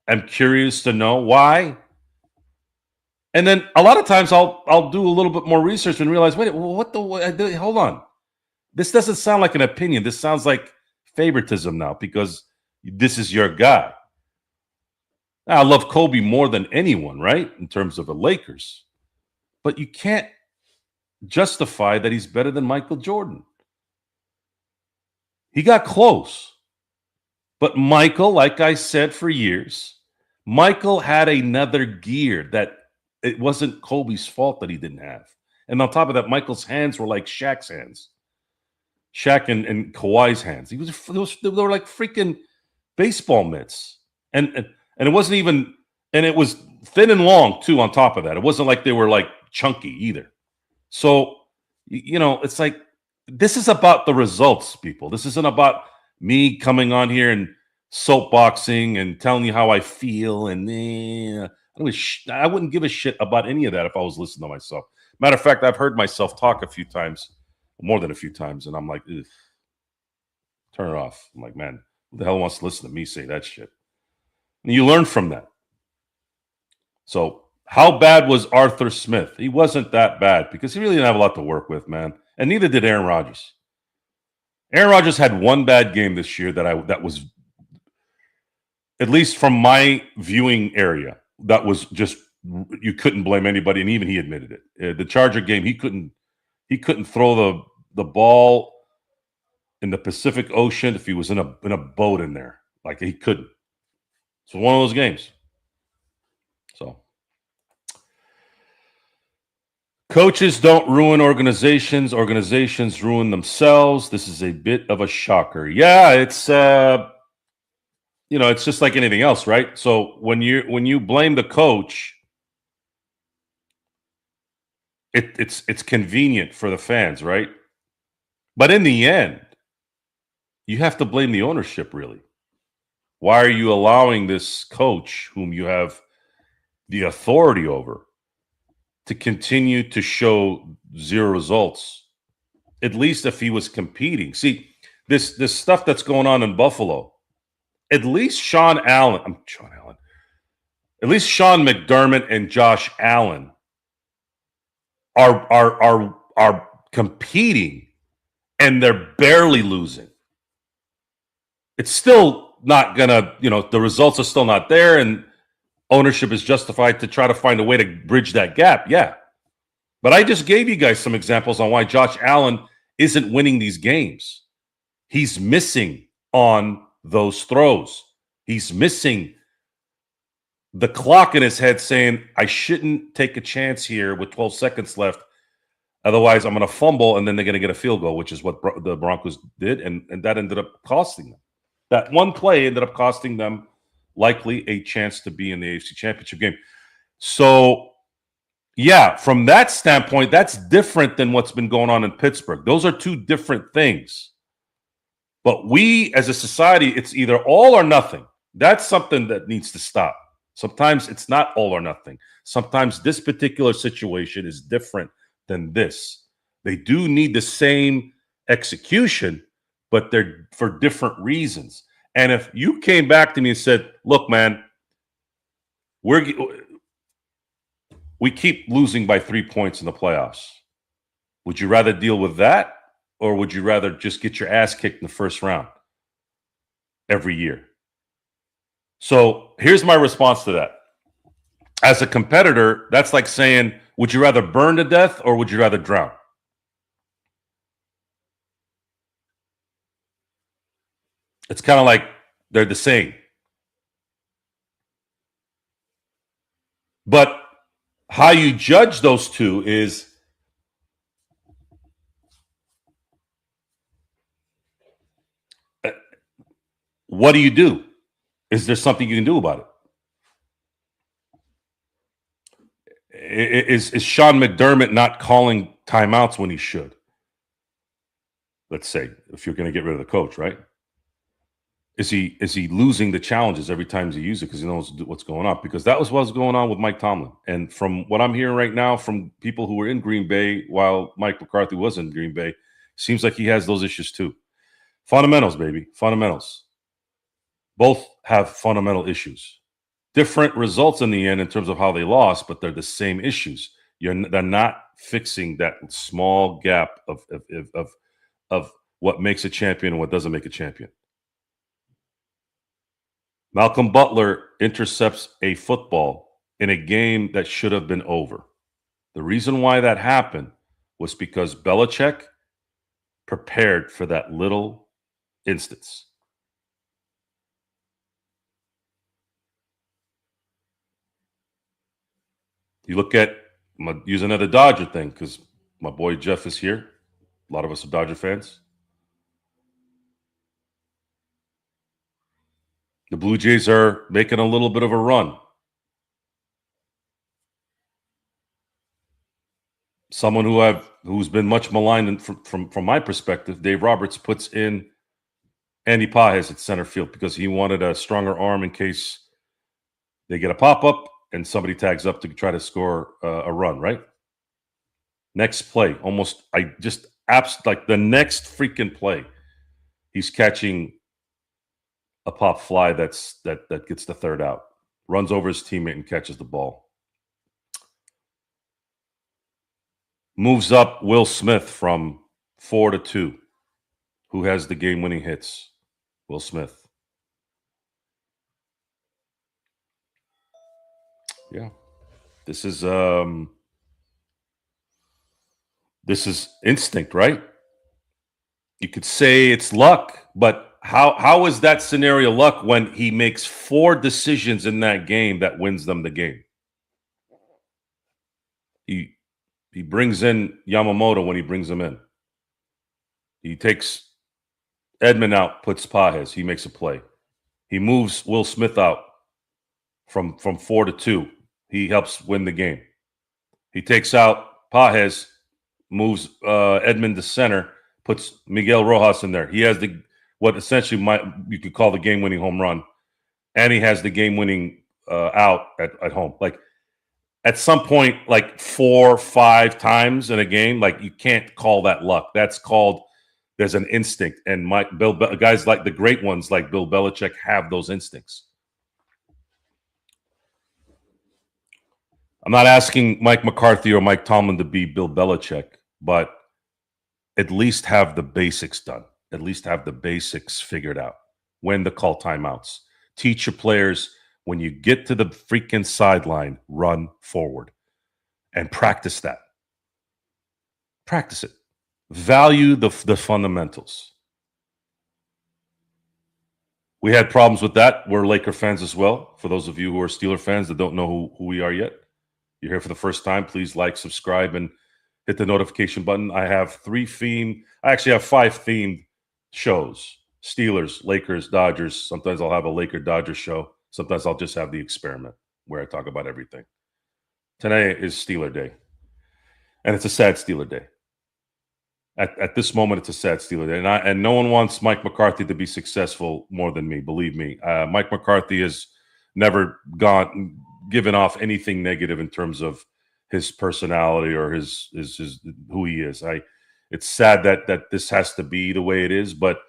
am curious to know why. And then a lot of times I'll do a little bit more research and realize, wait, hold on. This doesn't sound like an opinion. This sounds like favoritism now because this is your guy. Now, I love Kobe more than anyone, right? In terms of the Lakers. But you can't justify that he's better than Michael Jordan. He got close. But Michael, like I said for years, Michael had another gear that it wasn't Kobe's fault that he didn't have. And on top of that, Michael's hands were like Shaq's hands. Shaq and Kawhi's hands. They were like freaking baseball mitts. And it wasn't even, and it was thin and long too on top of that. It wasn't like they were like chunky either. So, it's like, this is about the results, people. This isn't about me coming on here and soapboxing and telling you how I feel. And I wouldn't give a shit about any of that if I was listening to myself. Matter of fact, I've heard myself talk a few times, more than a few times, and I'm like, ugh, turn it off. I'm like, man, who the hell wants to listen to me say that shit? And you learn from that. So how bad was Arthur Smith? He wasn't that bad because he really didn't have a lot to work with, man. And neither did Aaron Rodgers. Aaron Rodgers had one bad game this year that was, at least from my viewing area, that was just, you couldn't blame anybody, and even he admitted it. The Charger game, he couldn't throw the ball in the Pacific Ocean if he was in a boat in there. Like, he couldn't. It's one of those games. So, coaches don't ruin organizations. Organizations ruin themselves. This is a bit of a shocker. Yeah, it's it's just like anything else, right? So when you blame the coach, it's convenient for the fans, right? But in the end, you have to blame the ownership, really. Why are you allowing this coach, whom you have the authority over, to continue to show zero results? At least if he was competing. See, this stuff that's going on in Buffalo, at least Sean Allen. At least Sean McDermott and Josh Allen are competing, and they're barely losing. It's still not gonna, the results are still not there, and ownership is justified to try to find a way to bridge that gap. Yeah. But I just gave you guys some examples on why Josh Allen isn't winning these games. He's missing on those throws. He's missing the clock in his head saying, I shouldn't take a chance here with 12 seconds left. Otherwise, I'm going to fumble, and then they're going to get a field goal, which is what the Broncos did, and that ended up costing them. That one play ended up costing them likely a chance to be in the AFC Championship game. So, yeah, from that standpoint, that's different than what's been going on in Pittsburgh. Those are two different things. But we, as a society, it's either all or nothing. That's something that needs to stop. Sometimes it's not all or nothing. Sometimes this particular situation is different than this. They do need the same execution, but they're for different reasons. And if you came back to me and said, look, man, we keep losing by 3 points in the playoffs. Would you rather deal with that, or would you rather just get your ass kicked in the first round every year? So here's my response to that. As a competitor, that's like saying, would you rather burn to death or would you rather drown? It's kind of like they're the same. But how you judge those two is what do you do? Is there something you can do about it? Is Sean McDermott not calling timeouts when he should? Let's say, if you're going to get rid of the coach, right? Is he losing the challenges every time he uses it because he knows what's going on? Because that was what's going on with Mike Tomlin. And from what I'm hearing right now from people who were in Green Bay while Mike McCarthy was in Green Bay, seems like he has those issues too. Fundamentals, baby. Fundamentals. Both have fundamental issues. Different results in the end in terms of how they lost, but they're the same issues. They're not fixing that small gap of what makes a champion and what doesn't make a champion. Malcolm Butler intercepts a football in a game that should have been over. The reason why that happened was because Belichick prepared for that little instance. You look at, I'm going to use another Dodger thing because my boy Jeff is here. A lot of us are Dodger fans. The Blue Jays are making a little bit of a run. Someone who's been much maligned from my perspective, Dave Roberts puts in Andy Pages at center field because he wanted a stronger arm in case they get a pop-up and somebody tags up to try to score a run, right? Next play, like the next freaking play, he's catching a pop fly that gets the third out, runs over his teammate and catches the ball. Moves up Will Smith from 4-2, who has the game-winning hits. Will Smith. Yeah. This is instinct, right? You could say it's luck, but how is that scenario luck when he makes 4 decisions in that game that wins them the game? He brings in Yamamoto when he brings him in. He takes Edman out, puts Pages. He makes a play. He moves Will Smith out from 4-2. He helps win the game. He takes out Pages, moves Edman to center, puts Miguel Rojas in there. He has what essentially you could call the game-winning home run, and he has the game-winning out at home. Like at some point, like 4 or 5 times in a game, like you can't call that luck. That's called there's an instinct, and guys like the great ones like Bill Belichick have those instincts. I'm not asking Mike McCarthy or Mike Tomlin to be Bill Belichick, but at least have the basics done. At least have the basics figured out. When to call timeouts. Teach your players when you get to the freaking sideline, run forward and practice that. Practice it. Value the fundamentals. We had problems with that. We're Laker fans as well. For those of you who are Steeler fans that don't know who we are yet, you're here for the first time, please like, subscribe, and hit the notification button. I have I actually have 5 themed shows. Steelers, Lakers, Dodgers. Sometimes I'll have a Laker Dodgers show. Sometimes I'll just have the experiment where I talk about everything. Today is Steeler Day. And it's a sad Steeler Day. At this moment, it's a sad Steeler Day. And no one wants Mike McCarthy to be successful more than me, believe me. Mike McCarthy has never given off anything negative in terms of his personality or his who he is. It's sad that this has to be the way it is, but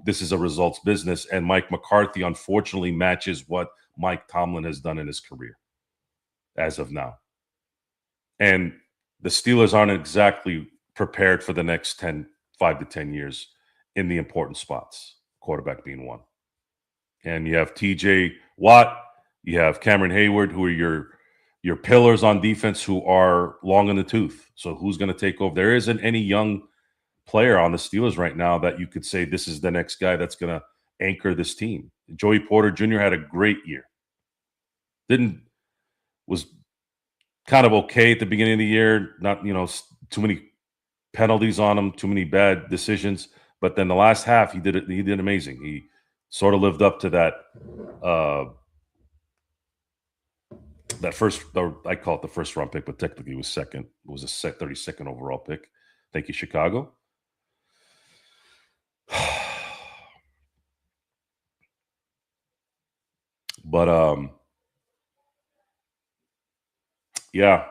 this is a results business, and Mike McCarthy unfortunately matches what Mike Tomlin has done in his career as of now. And the Steelers aren't exactly prepared for the next 5 to 10 years in the important spots, quarterback being one. And you have TJ Watt, you have Cameron Hayward, who are your pillars on defense who are long in the tooth. So who's going to take over? There isn't any young player on the Steelers right now that you could say this is the next guy that's going to anchor this team. Joey Porter Jr. had a great year. Was kind of okay at the beginning of the year. Not, too many penalties on him, too many bad decisions. But then the last half, he did amazing. He sort of lived up to that first, I call it the first round pick, but technically it was second. It was a 32nd overall pick. Thank you, Chicago. But yeah,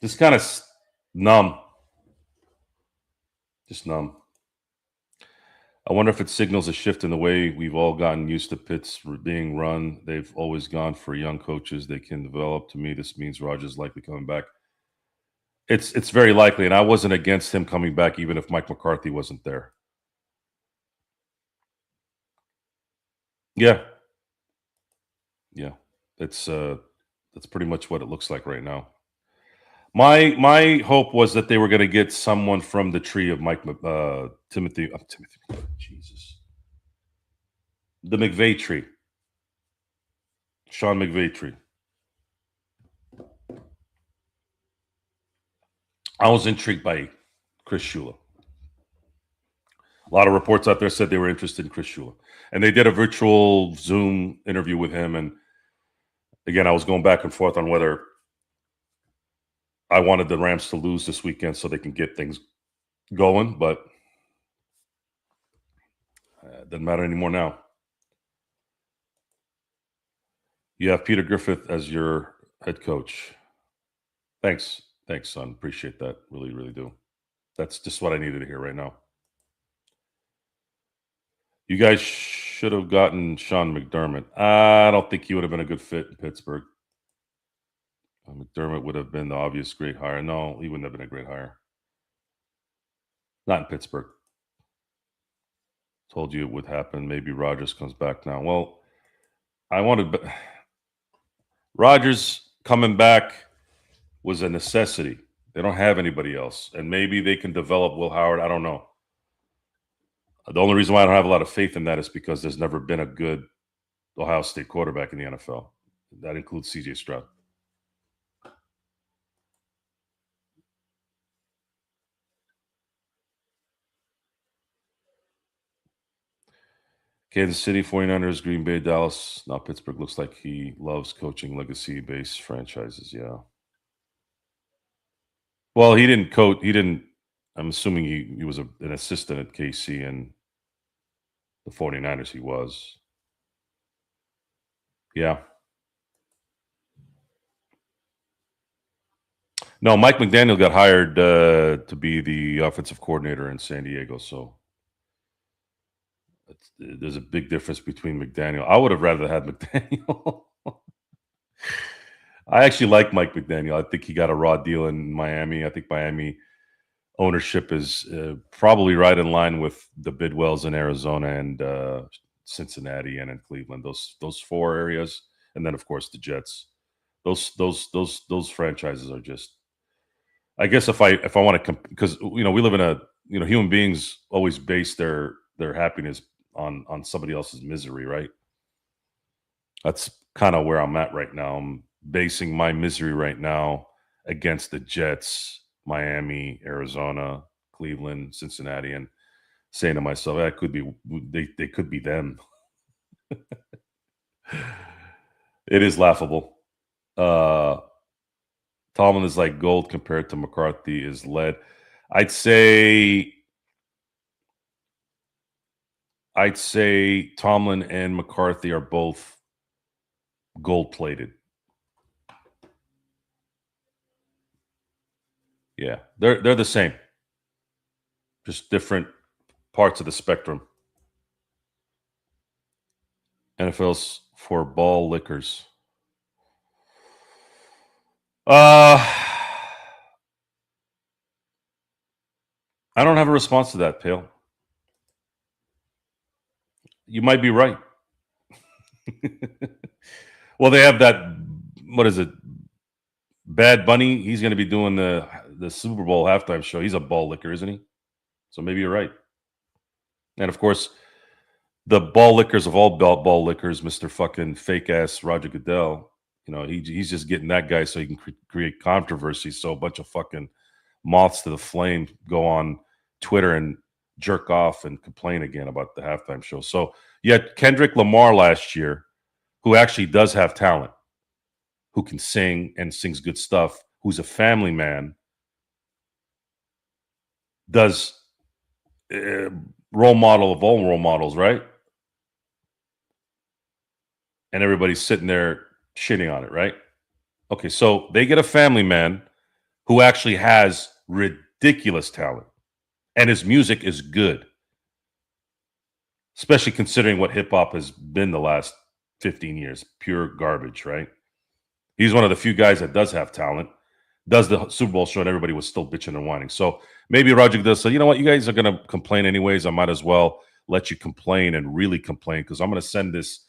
just kind of numb. Just numb. I wonder if it signals a shift in the way we've all gotten used to Pitts being run. They've always gone for young coaches they can develop. To me, this means Rodgers likely coming back. It's very likely, and I wasn't against him coming back even if Mike McCarthy wasn't there. Yeah. That's pretty much what it looks like right now. My hope was that they were going to get someone from the tree of Timothy, Jesus, the McVay tree, Sean McVay tree. I was intrigued by Chris Shula. A lot of reports out there said they were interested in Chris Shula, and they did a virtual Zoom interview with him. And again, I was going back and forth on whether I wanted the Rams to lose this weekend so they can get things going, but it doesn't matter anymore now. You have Peter Griffith as your head coach. Thanks, son. Appreciate that. Really, really do. That's just what I needed to hear right now. You guys should have gotten Sean McDermott. I don't think he would have been a good fit in Pittsburgh. McDermott would have been the obvious great hire. No, he wouldn't have been a great hire. Not in Pittsburgh. Told you it would happen. Maybe Rodgers comes back now. Well, Rodgers coming back was a necessity. They don't have anybody else. And maybe they can develop Will Howard. I don't know. The only reason why I don't have a lot of faith in that is because there's never been a good Ohio State quarterback in the NFL. That includes C.J. Stroud. Kansas City, 49ers, Green Bay, Dallas. Now Pittsburgh looks like he loves coaching legacy-based franchises. Yeah. Well, he didn't coach. I'm assuming he was an assistant at KC and the 49ers. He was. Yeah. No, Mike McDaniel got hired to be the offensive coordinator in San Diego. So there's a big difference between McDaniel. I would have rather had McDaniel. I actually like Mike McDaniel. I think he got a raw deal in Miami. I think Miami ownership is probably right in line with the Bidwells in Arizona and Cincinnati and in Cleveland. Those four areas, and then of course the Jets. Those franchises are just. I guess if I want to, because we live in a human beings always base their happiness on somebody else's misery, right? That's kind of where I'm at right now. I'm basing my misery right now against the Jets, Miami, Arizona, Cleveland, Cincinnati, and saying to myself, that could be they could be them. It is laughable. Tomlin is like gold compared to McCarthy is lead. I'd say Tomlin and McCarthy are both gold plated. Yeah, they're the same, just different parts of the spectrum. NFL's for ball lickers. I don't have a response to that, Pale. You might be right. Well, they have that. What is it? Bad Bunny. He's going to be doing the Super Bowl halftime show. He's a ball licker, isn't he? So maybe you're right. And of course, the ball lickers of all ball lickers, Mister Fucking fake ass Roger Goodell. He's just getting that guy so he can create controversy. So a bunch of fucking moths to the flame go on Twitter and jerk off and complain again about the halftime show. So yet Kendrick Lamar last year, who actually does have talent, who can sing and sings good stuff, who's a family man, does role model of all role models, right? And everybody's sitting there shitting on it, right? Okay, so they get a family man who actually has ridiculous talent, and his music is good, especially considering what hip hop has been the last 15 years. Pure garbage, right? He's one of the few guys that does have talent, does the Super Bowl show, and everybody was still bitching and whining. So maybe Roger does say, you know what, you guys are going to complain anyways. I might as well let you complain and really complain, because I'm going to send this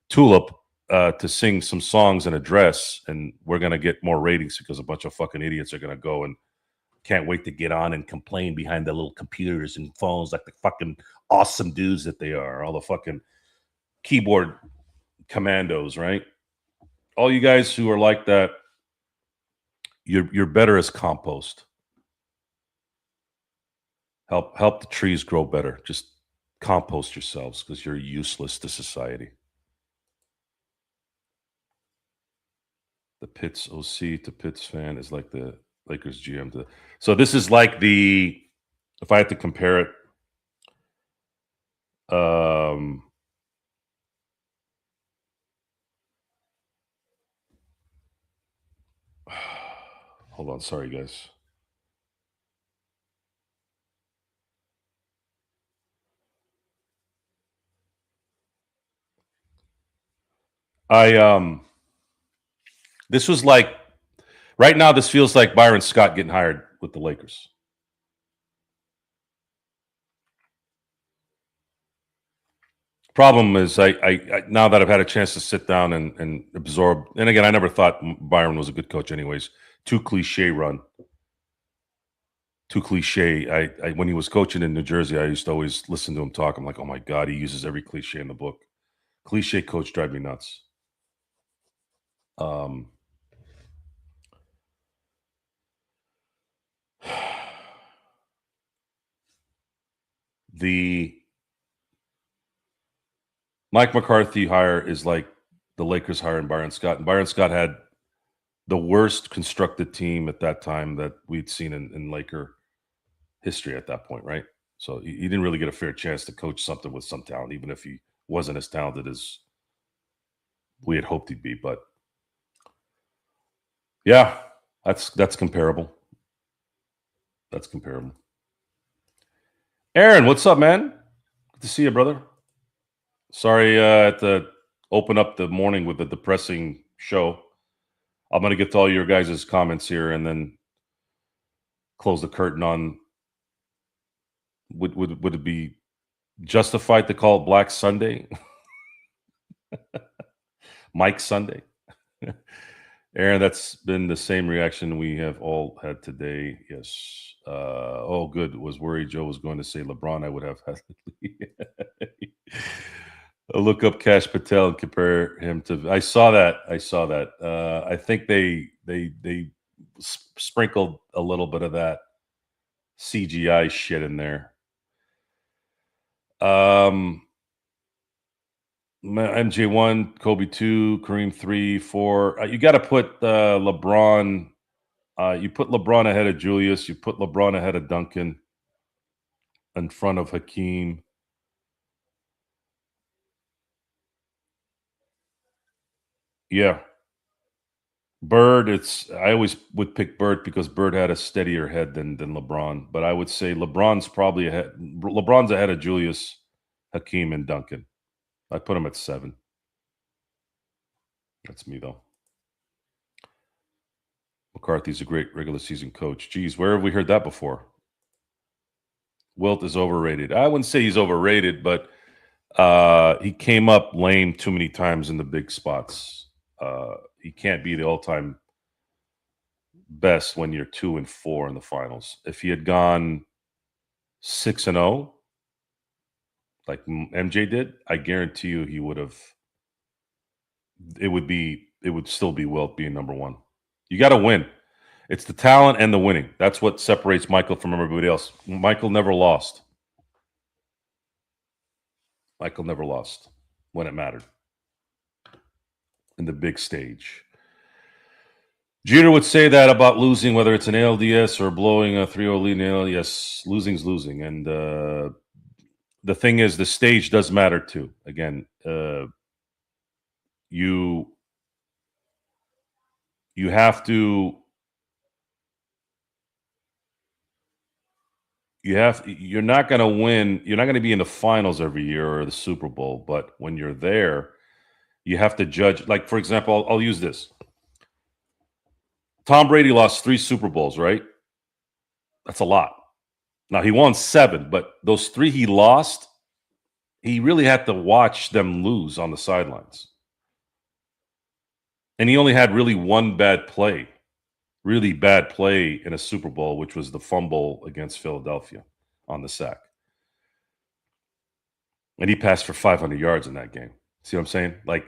Tulip to sing some songs and a dress, and we're going to get more ratings because a bunch of fucking idiots are going to go and can't wait to get on and complain behind their little computers and phones like the fucking awesome dudes that they are. All the fucking keyboard commandos, right? All you guys who are like that, you're better as compost. Help the trees grow better. Just compost yourselves, because you're useless to society. The Pitts OC to Pitts fan is like the Lakers GM to. So this is like if I had to compare it, hold on, sorry guys. This was like right now. This feels like Byron Scott getting hired with the Lakers. Problem is, I now that I've had a chance to sit down and absorb, and again, I never thought Byron was a good coach. Anyways, too cliche run, too cliche. When he was coaching in New Jersey, I used to always listen to him talk. I'm like, oh my god, he uses every cliche in the book. Cliche coach drive me nuts. The Mike McCarthy hire is like the Lakers hiring Byron Scott. And Byron Scott had the worst constructed team at that time that we'd seen in Laker history at that point, right? So he didn't really get a fair chance to coach something with some talent, even if he wasn't as talented as we had hoped he'd be. But yeah, that's comparable. That's comparable. Aaron, what's up, man? Good to see you, brother. Sorry, I had to open up the morning with a depressing show. I'm going to get to all your guys' comments here and then close the curtain on would it be justified to call it Black Sunday? Mike Sunday? Aaron, that's been the same reaction we have all had today. Yes. Oh, good. Was worried Joe was going to say LeBron. I would have had look up Cash Patel and compare him to. I saw that. I think they sprinkled a little bit of that CGI shit in there. MJ1, Kobe 2, Kareem 3, 4. You got to put LeBron. You put LeBron ahead of Julius. You put LeBron ahead of Duncan. In front of Hakeem. Yeah. Bird, I always would pick Bird because Bird had a steadier head than LeBron. But I would say LeBron's probably ahead. LeBron's ahead of Julius, Hakeem, and Duncan. I put him at 7. That's me, though. McCarthy's a great regular season coach. Geez, where have we heard that before? Wilt is overrated. I wouldn't say he's overrated, but he came up lame too many times in the big spots. He can't be the all-time best when you're 2-4 in the finals. If he had gone 6-0, like MJ did, I guarantee you he would have. It would still be Wilt being number 1. You got to win. It's the talent and the winning. That's what separates Michael from everybody else. Michael never lost. Michael never lost when it mattered in the big stage. Jeter would say that about losing, whether it's an ALDS or blowing a 3-0 lead in ALDS. Losing's losing. And the thing is, the stage does matter too. Again, you have to. You're not going to win. You're not going to be in the finals every year or the Super Bowl. But when you're there, you have to judge. Like, for example, I'll use this. Tom Brady lost 3 Super Bowls, right? That's a lot. Now, he won 7, but those 3 he lost, he really had to watch them lose on the sidelines. And he only had really one really bad play in a Super Bowl, which was the fumble against Philadelphia on the sack. And he passed for 500 yards in that game. See what I'm saying? Like,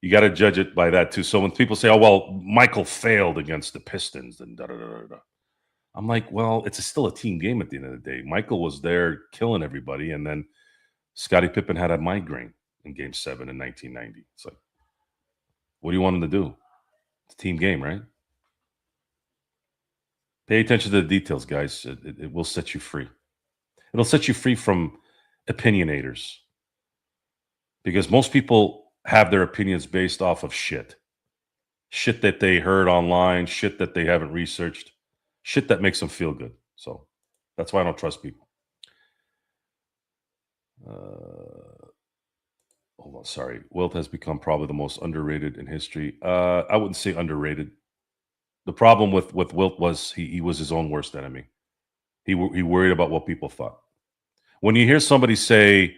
you got to judge it by that too. So when people say, oh, well, Michael failed against the Pistons, and da-da-da-da-da. I'm like, well, it's still a team game at the end of the day. Michael was there killing everybody, and then Scottie Pippen had a migraine in Game 7 in 1990. It's like, what do you want him to do? It's a team game, right? Pay attention to the details, guys. It will set you free. It'll set you free from opinionators. Because most people have their opinions based off of shit. Shit that they heard online, shit that they haven't researched, shit that makes them feel good. So that's why I don't trust people. Hold on, sorry. Wilt has become probably the most underrated in history. I wouldn't say underrated. The problem with Wilt was he was his own worst enemy. He worried about what people thought. When you hear somebody say,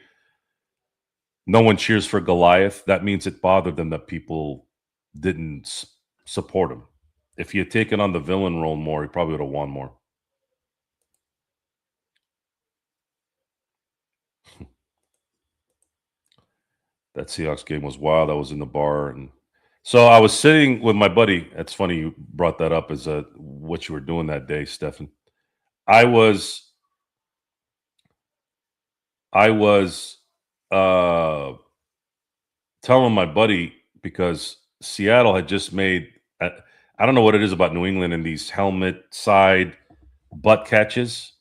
no one cheers for Goliath, that means it bothered them that people didn't support him. If he had taken on the villain role more, he probably would have won more. That Seahawks game was wild. I was in the bar, and so I was sitting with my buddy. It's funny you brought that up as what you were doing that day, Stefan. I was telling my buddy because Seattle had just made. I don't know what it is about New England and these helmet side butt catches,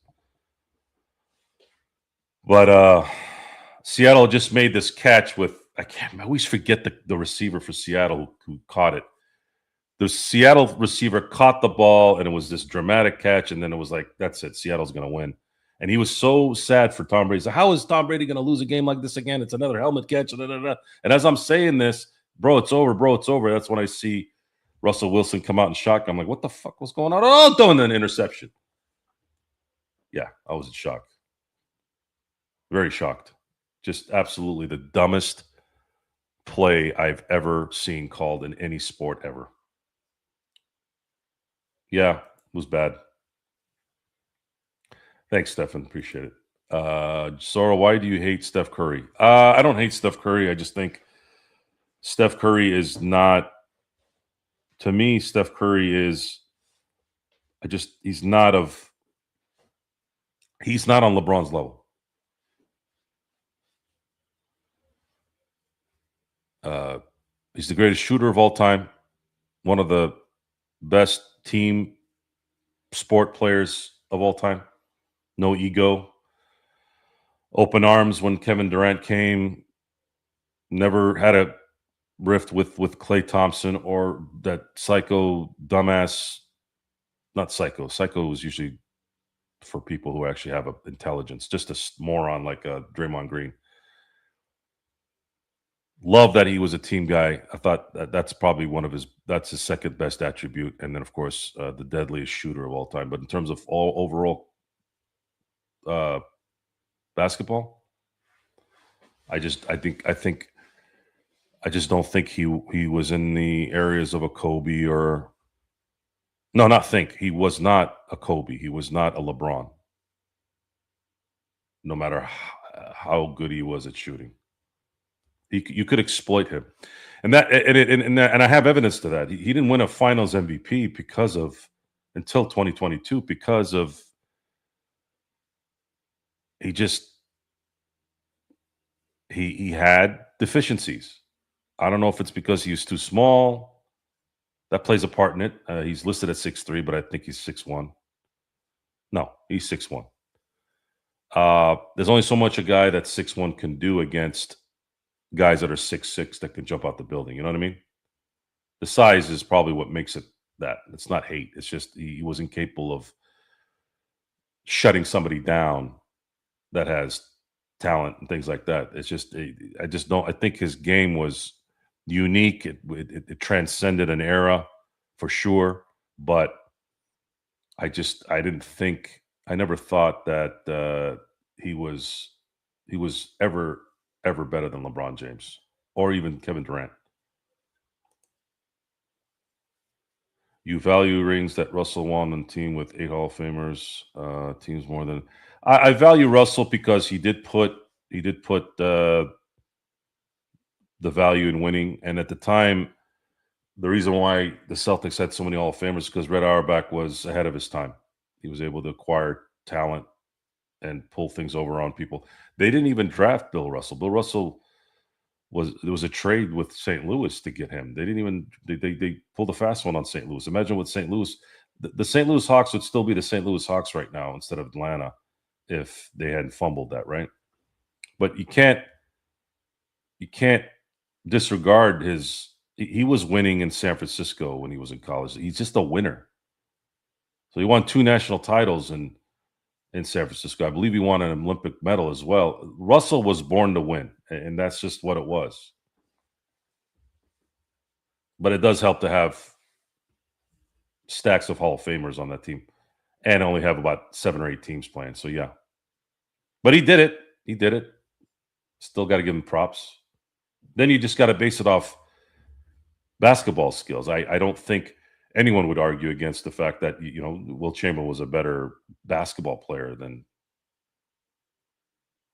but Seattle just made this catch with. I always forget the receiver for Seattle who caught it. The Seattle receiver caught the ball, and it was this dramatic catch, and then it was like, that's it. Seattle's going to win. And he was so sad for Tom Brady. So how is Tom Brady going to lose a game like this again? It's another helmet catch. And as I'm saying this, bro, it's over, bro, it's over. That's when I see Russell Wilson come out in shock. I'm like, what the fuck was going on? Oh, throwing an interception. Yeah, I was in shock. Very shocked. Just absolutely the dumbest play I've ever seen called in any sport ever. Yeah, it was bad. Thanks, Stefan. Appreciate it. Sora, why do you hate Steph Curry? I don't hate Steph Curry. I just think Steph Curry is not, to me, Steph Curry is, he's not on LeBron's level. He's the greatest shooter of all time, one of the best team sport players of all time. No ego. Open arms when Kevin Durant came. Never had a rift with Klay Thompson or that psycho dumbass. Not psycho. Psycho is usually for people who actually have intelligence. Just a moron like Draymond Green. Love that he was a team guy. I thought that's probably that's his second best attribute. And then, of course, the deadliest shooter of all time. But in terms of all overall uh, basketball, I just don't think he was in the areas of a Kobe or no, not think. He was not a Kobe. He was not a LeBron. No matter how good he was at shooting, you could exploit him, and I have evidence to that. He didn't win a Finals MVP until 2022 because of he had deficiencies. I don't know if it's because he was too small. That plays a part in it. He's listed at 6'3", but I think he's 6'1". No, he's 6'1". There's only so much a guy that's 6'1" can do against guys that are 6'6" that can jump out the building. You know what I mean? The size is probably what makes it that. It's not hate. It's just he was incapable of shutting somebody down that has talent and things like that. It's just I just don't. I think his game was unique. It transcended an era for sure, but I never thought that he was ever better than LeBron James or even Kevin Durant. You value rings that Russell won on team with 8 Hall of Famers, teams more than I value Russell because he did put the value in winning, and at the time, the reason why the Celtics had so many Hall of Famers because Red Auerbach was ahead of his time. He was able to acquire talent and pull things over on people. They didn't even draft Bill Russell. Bill Russell there was a trade with St. Louis to get him. They didn't even they pulled a fast one on St. Louis. Imagine with St. Louis, the St. Louis Hawks would still be the St. Louis Hawks right now instead of Atlanta if they hadn't fumbled that, right? But you can't disregard he was winning in San Francisco when he was in college. He's just a winner. So he won 2 national titles in San Francisco. I believe he won an Olympic medal as well. Russell was born to win, and that's just what it was. But it does help to have stacks of Hall of Famers on that team and only have about 7 or 8 teams playing. So, yeah. But he did it. He did it. Still got to give him props. Then you just got to base it off basketball skills. I don't think anyone would argue against the fact that, Will Chamberlain was a better basketball player than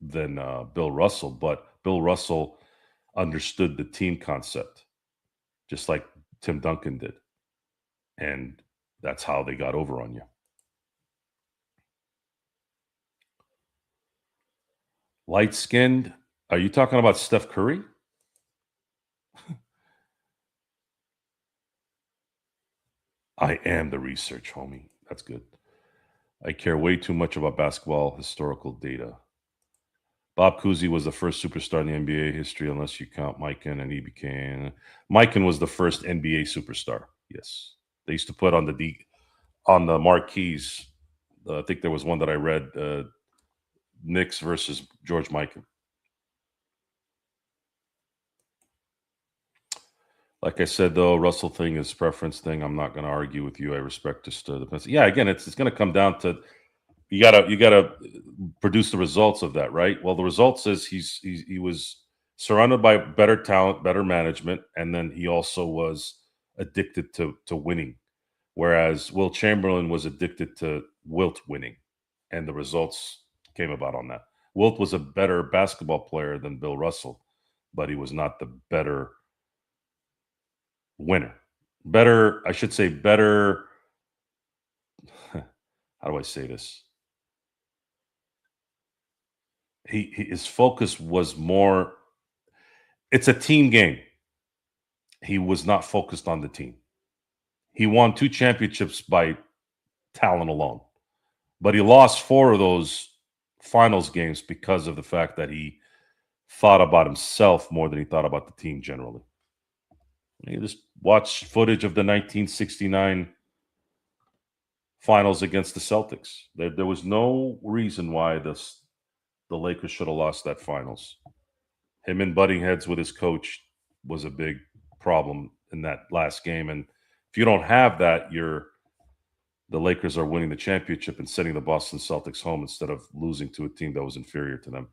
Bill Russell. But Bill Russell understood the team concept, just like Tim Duncan did. And that's how they got over on you. Light-skinned. Are you talking about Steph Curry? I am the research, homie. That's good. I care way too much about basketball historical data. Bob Cousy was the first superstar in the NBA history, unless you count Mikan, and he became. Mikan was the first NBA superstar. Yes, they used to put on the marquees. I think there was one that I read: Knicks versus George Mikan. Like I said, though, Russell thing is preference thing. I'm not going to argue with you. I respect just the yeah. Again, it's going to come down to you gotta produce the results of that, right? Well, the results is he was surrounded by better talent, better management, and then he also was addicted to winning. Whereas Will Chamberlain was addicted to Wilt winning, and the results came about on that. Wilt was a better basketball player than Bill Russell, but he was not the better winner. Better, I should say, better. How do I say this? His focus was more. It's a team game. He was not focused on the team. He won 2 championships by talent alone, but he lost 4 of those finals games because of the fact that he thought about himself more than he thought about the team generally. You just watch footage of the 1969 finals against the Celtics. There was no reason why the Lakers should have lost that finals. Him and butting heads with his coach was a big problem in that last game. And if you don't have that, the Lakers are winning the championship and sending the Boston Celtics home instead of losing to a team that was inferior to them.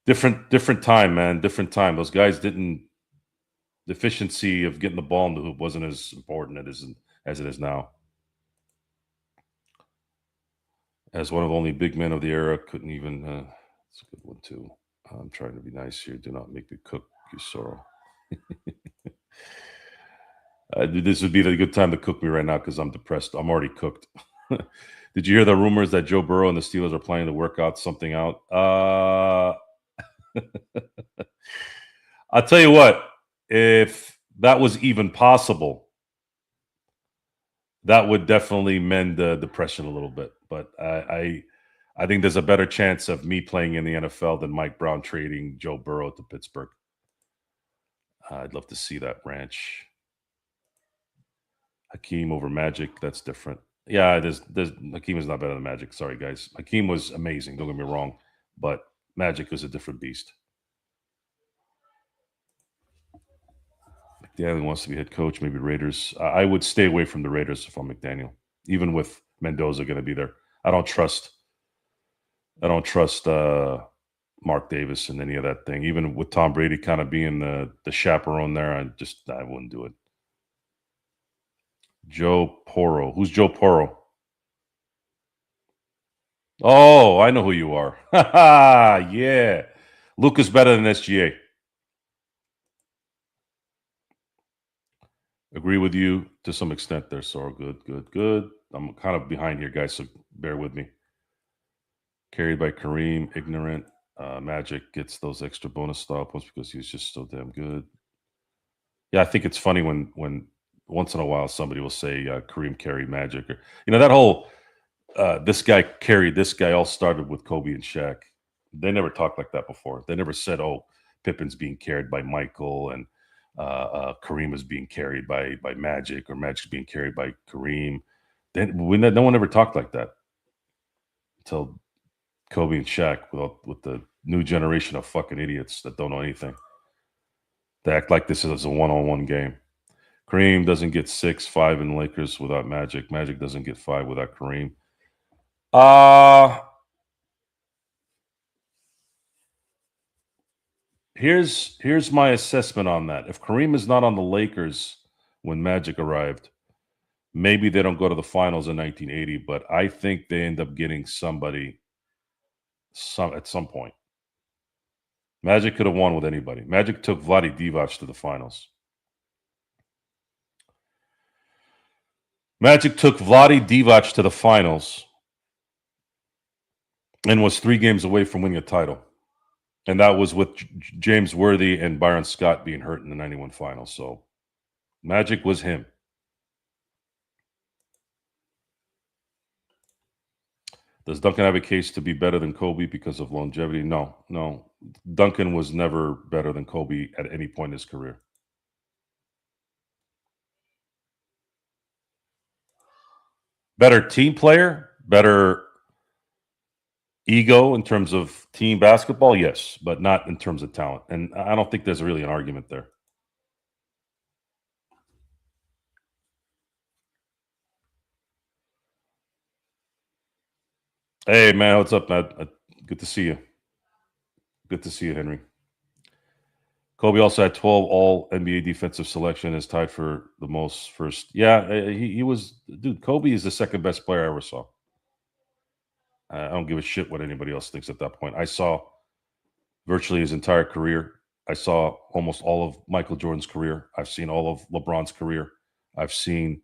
Different time, man. Different time. Those guys didn't. The efficiency of getting the ball in the hoop wasn't as important as it is now. As one of the only big men of the era, couldn't even. It's a good one too. I'm trying to be nice here. Do not make me cook you sorrow. This would be the good time to cook me right now because I'm depressed. I'm already cooked. Did you hear the rumors that Joe Burrow and the Steelers are planning to work out something out? I'll tell you what, if that was even possible, that would definitely mend the depression a little bit. But I think there's a better chance of me playing in the NFL than Mike Brown trading Joe Burrow to Pittsburgh. I'd love to see that ranch. Hakeem over Magic, that's different. Yeah, there's Hakeem is not better than Magic. Sorry, guys. Hakeem was amazing. Don't get me wrong, but Magic was a different beast. McDaniel wants to be head coach. Maybe Raiders. I would stay away from the Raiders if I'm McDaniel, even with Mendoza going to be there. I don't trust. I don't trust Mark Davis and any of that thing. Even with Tom Brady kind of being the chaperone there, I wouldn't do it. Joe Porro. Who's Joe Porro? Oh, I know who you are. Yeah. Luke is better than SGA. Agree with you to some extent there, Sorrel. Good, good, good. I'm kind of behind here, guys, so bear with me. Carried by Kareem, ignorant. Magic gets those extra bonus style points because he was just so damn good. Yeah, I think it's funny when once in a while somebody will say Kareem carried Magic, or that whole this guy carried this guy all started with Kobe and Shaq. They never talked like that before. They never said, "Oh, Pippen's being carried by Michael and Kareem is being carried by Magic or Magic's being carried by Kareem." No one ever talked like that until Kobe and Shaq with the new generation of fucking idiots that don't know anything. They act like this is a one-on-one game. Kareem doesn't get 6, 5 in Lakers without Magic. Magic doesn't get 5 without Kareem. Here's my assessment on that. If Kareem is not on the Lakers when Magic arrived, maybe they don't go to the finals in 1980, but I think they end up getting somebody at some point. Magic could have won with anybody. Magic took Vlade Divac to the finals. Magic took Vlade Divac to the finals and was 3 games away from winning a title. And that was with James Worthy and Byron Scott being hurt in the 91 finals. So Magic was him. Does Duncan have a case to be better than Kobe because of longevity? No. Duncan was never better than Kobe at any point in his career. Better team player, better Ego in terms of team basketball, yes, but not in terms of talent. And I don't think there's really an argument there. Hey, man, what's up, man? Good to see you. Good to see you, Henry. Kobe also had 12 All NBA defensive selection, is tied for the most first. Yeah, he was, dude. Kobe is the second best player I ever saw. I don't give a shit what anybody else thinks at that point. I saw virtually his entire career. I saw almost all of Michael Jordan's career. I've seen all of LeBron's career. I've seen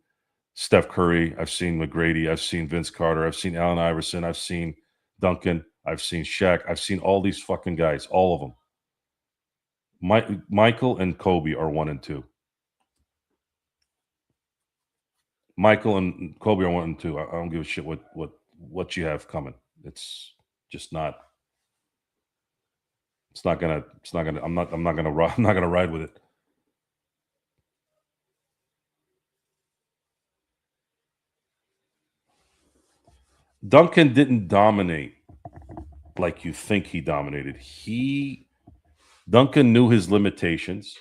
Steph Curry. I've seen McGrady. I've seen Vince Carter. I've seen Allen Iverson. I've seen Duncan. I've seen Shaq. I've seen all these fucking guys, all of them. Michael and Kobe are 1 and 2. Michael and Kobe are 1 and 2. I don't give a shit what you have coming. It's just not. It's not gonna. It's not gonna. I'm not gonna. I'm not gonna ride with it. Duncan didn't dominate like you think he dominated. Duncan knew his limitations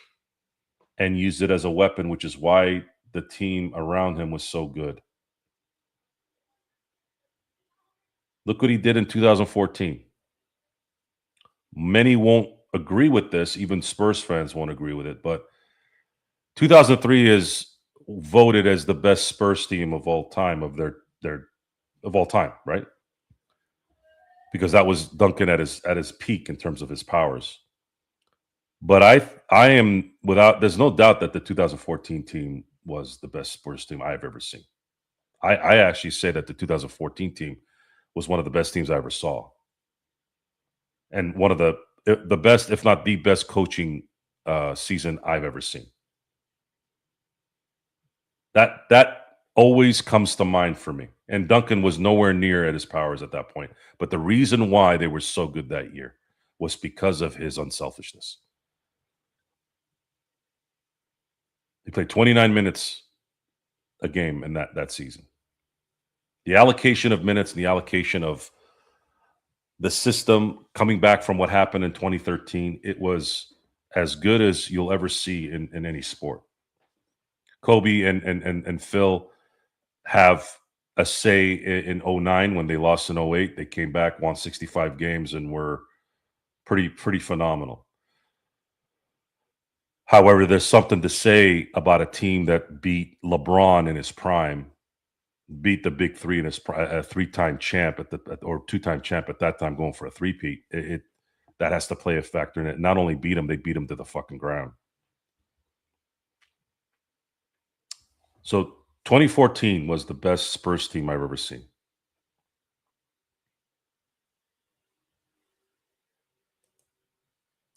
and used it as a weapon, which is why the team around him was so good. Look what he did in 2014. Many won't agree with this, even Spurs fans won't agree with it, but 2003 is voted as the best Spurs team of all time of all time, right? Because that was Duncan at his peak in terms of his powers. But I am without there's no doubt that the 2014 team was the best Spurs team I've ever seen. I actually say that the 2014 team was one of the best teams I ever saw, and one of the best, if not the best, coaching season I've ever seen. That always comes to mind for me. And Duncan was nowhere near at his powers at that point. But the reason why they were so good that year was because of his unselfishness. He played 29 minutes a game in that season. The allocation of minutes and the allocation of the system coming back from what happened in 2013, it was as good as you'll ever see in any sport. Kobe and Phil have a say in 09 when they lost in 08. They came back, won 65 games, and were pretty phenomenal. However, there's something to say about a team that beat LeBron in his prime, beat the big three in his a three-time champ or two-time champ at that time, going for a three-peat. That has to play a factor in it. Not only beat him, they beat him to the fucking ground. So 2014 was the best Spurs team I've ever seen.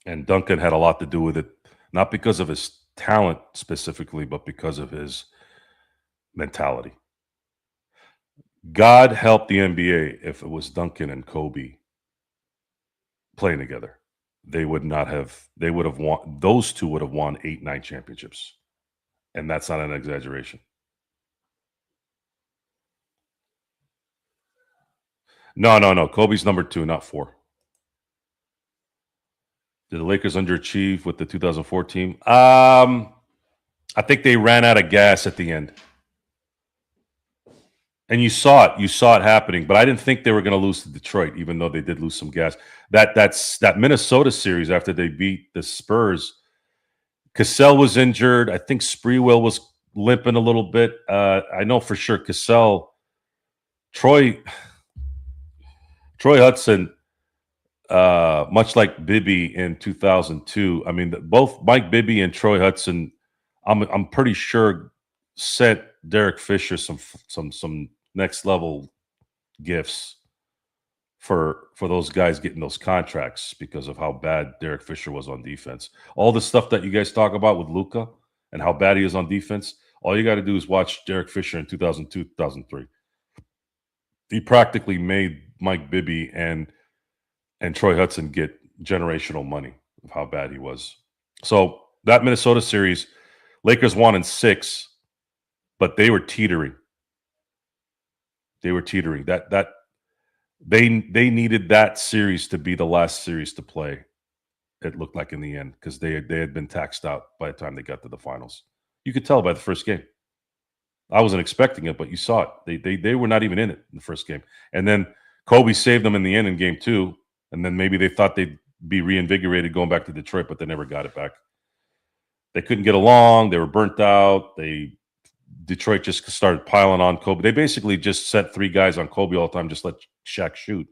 And Duncan had a lot to do with it, not because of his talent specifically, but because of his mentality. God help the NBA if it was Duncan and Kobe playing together. They would have won, those two would have won 8, 9 championships. And that's not an exaggeration. No. Kobe's number 2, not 4. Did the Lakers underachieve with the 2014 team? I think they ran out of gas at the end. And you saw it. You saw it happening. But I didn't think they were going to lose to Detroit, even though they did lose some gas. That Minnesota series after they beat the Spurs, Cassell was injured. I think Sprewell was limping a little bit. I know for sure Cassell, Troy Hudson, much like Bibby in 2002. I mean, both Mike Bibby and Troy Hudson, I'm pretty sure sent Derek Fisher some next level gifts for those guys getting those contracts because of how bad Derek Fisher was on defense. All the stuff that you guys talk about with Luka and how bad he is on defense, all you got to do is watch Derek Fisher in 2002, 2003. He practically made Mike Bibby and Troy Hudson get generational money of how bad he was. So that Minnesota series, Lakers won in 6, but they were teetering. They were teetering. They needed that series to be the last series to play. It looked like in the end because they had been taxed out by the time they got to the finals. You could tell by the first game. I wasn't expecting it, but you saw it. They were not even in it in the first game, and then Kobe saved them in the end in game 2, and then maybe they thought they'd be reinvigorated going back to Detroit, but they never got it back. They couldn't get along. They were burnt out. Detroit just started piling on Kobe. They basically just sent 3 guys on Kobe all the time, just let Shaq shoot.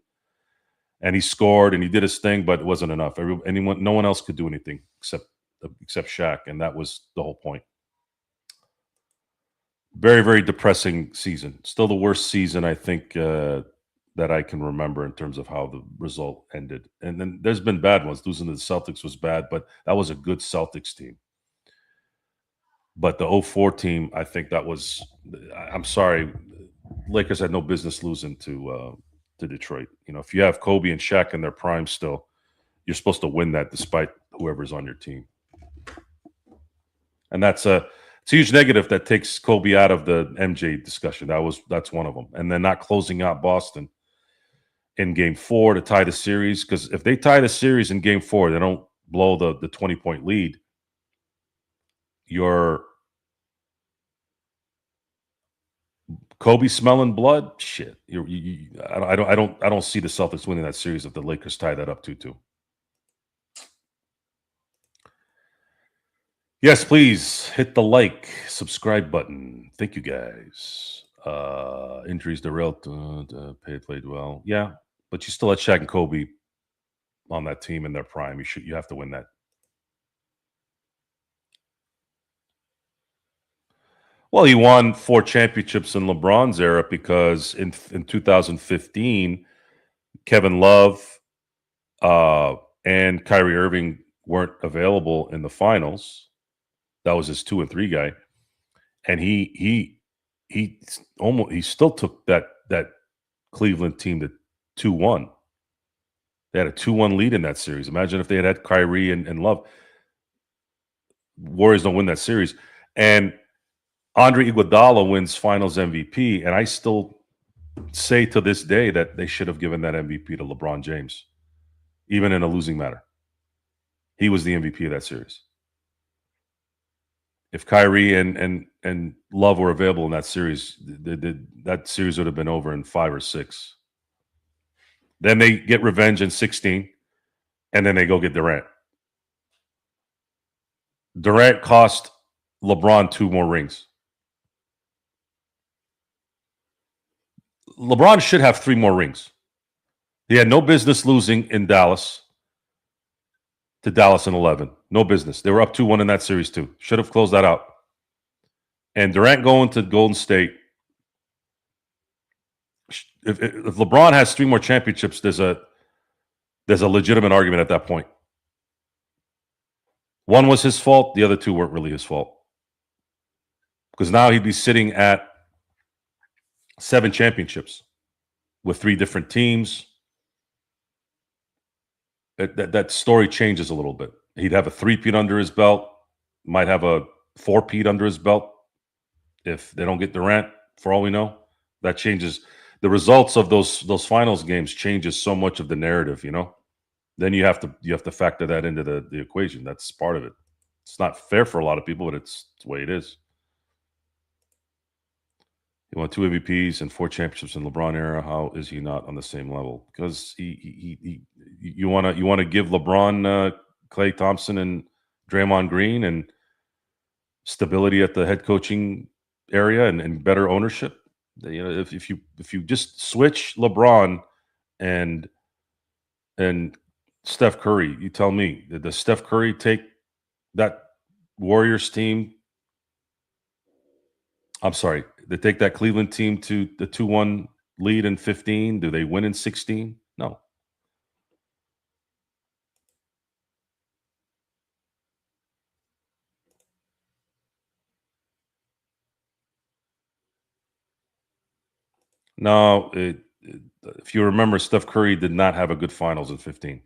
And he scored and he did his thing, but it wasn't enough. No one else could do anything except Shaq, and that was the whole point. Very, very depressing season. Still the worst season I think that I can remember in terms of how the result ended. And then there's been bad ones. Losing to the Celtics was bad, but that was a good Celtics team. But the 04 team, I think that was. I'm sorry, Lakers had no business losing to Detroit. You know, if you have Kobe and Shaq in their prime still, you're supposed to win that despite whoever's on your team. And it's a huge negative that takes Kobe out of the MJ discussion. That's one of them. And then not closing out Boston in game 4 to tie the series. Because if they tie the series in game 4, they don't blow the 20-point lead. You're Kobe smelling blood. Shit. I don't see the Celtics winning that series if the Lakers tie that up 2-2. Yes, please hit the like, subscribe button. Thank you, guys. Injuries derailed. Played well. Yeah, but you still had Shaq and Kobe on that team in their prime. You have to win that. Well, he won 4 championships in LeBron's era because in 2015, Kevin Love and Kyrie Irving weren't available in the finals. That was his 2 and 3 guy, and he still took that Cleveland team to 2-1. They had a 2-1 lead in that series. Imagine if they had Kyrie and Love. Warriors don't win that series, and Andre Iguodala wins Finals MVP, and I still say to this day that they should have given that MVP to LeBron James, even in a losing matter. He was the MVP of that series. If Kyrie and Love were available in that series, that series would have been over in 5 or 6. Then they get revenge in 16, and then they go get Durant. Durant cost LeBron 2 more rings. LeBron should have 3 more rings. He had no business losing in Dallas to Dallas in 11. No business. They were up 2-1 in that series too. Should have closed that out. And Durant going to Golden State. If LeBron has 3 more championships, there's a legitimate argument at that point. One was his fault. The other 2 weren't really his fault. Because now he'd be sitting at 7 championships with 3 different teams. That story changes a little bit. He'd have a 3-peat under his belt, might have a 4-peat under his belt if they don't get Durant, for all we know. That changes. The results of those finals games changes so much of the narrative, you know? Then you have to factor that into the equation. That's part of it. It's not fair for a lot of people, but it's the way it is. He won 2 MVPs and 4 championships in LeBron era. How is he not on the same level? Because you want to give LeBron Klay Thompson and Draymond Green and stability at the head coaching area and better ownership. You know, if you just switch LeBron and Steph Curry, you tell me, does Steph Curry take that Warriors team? I'm sorry, they take that Cleveland team to the 2-1 lead in 15. Do they win in 16? No. No, if you remember, Steph Curry did not have a good finals in 15. It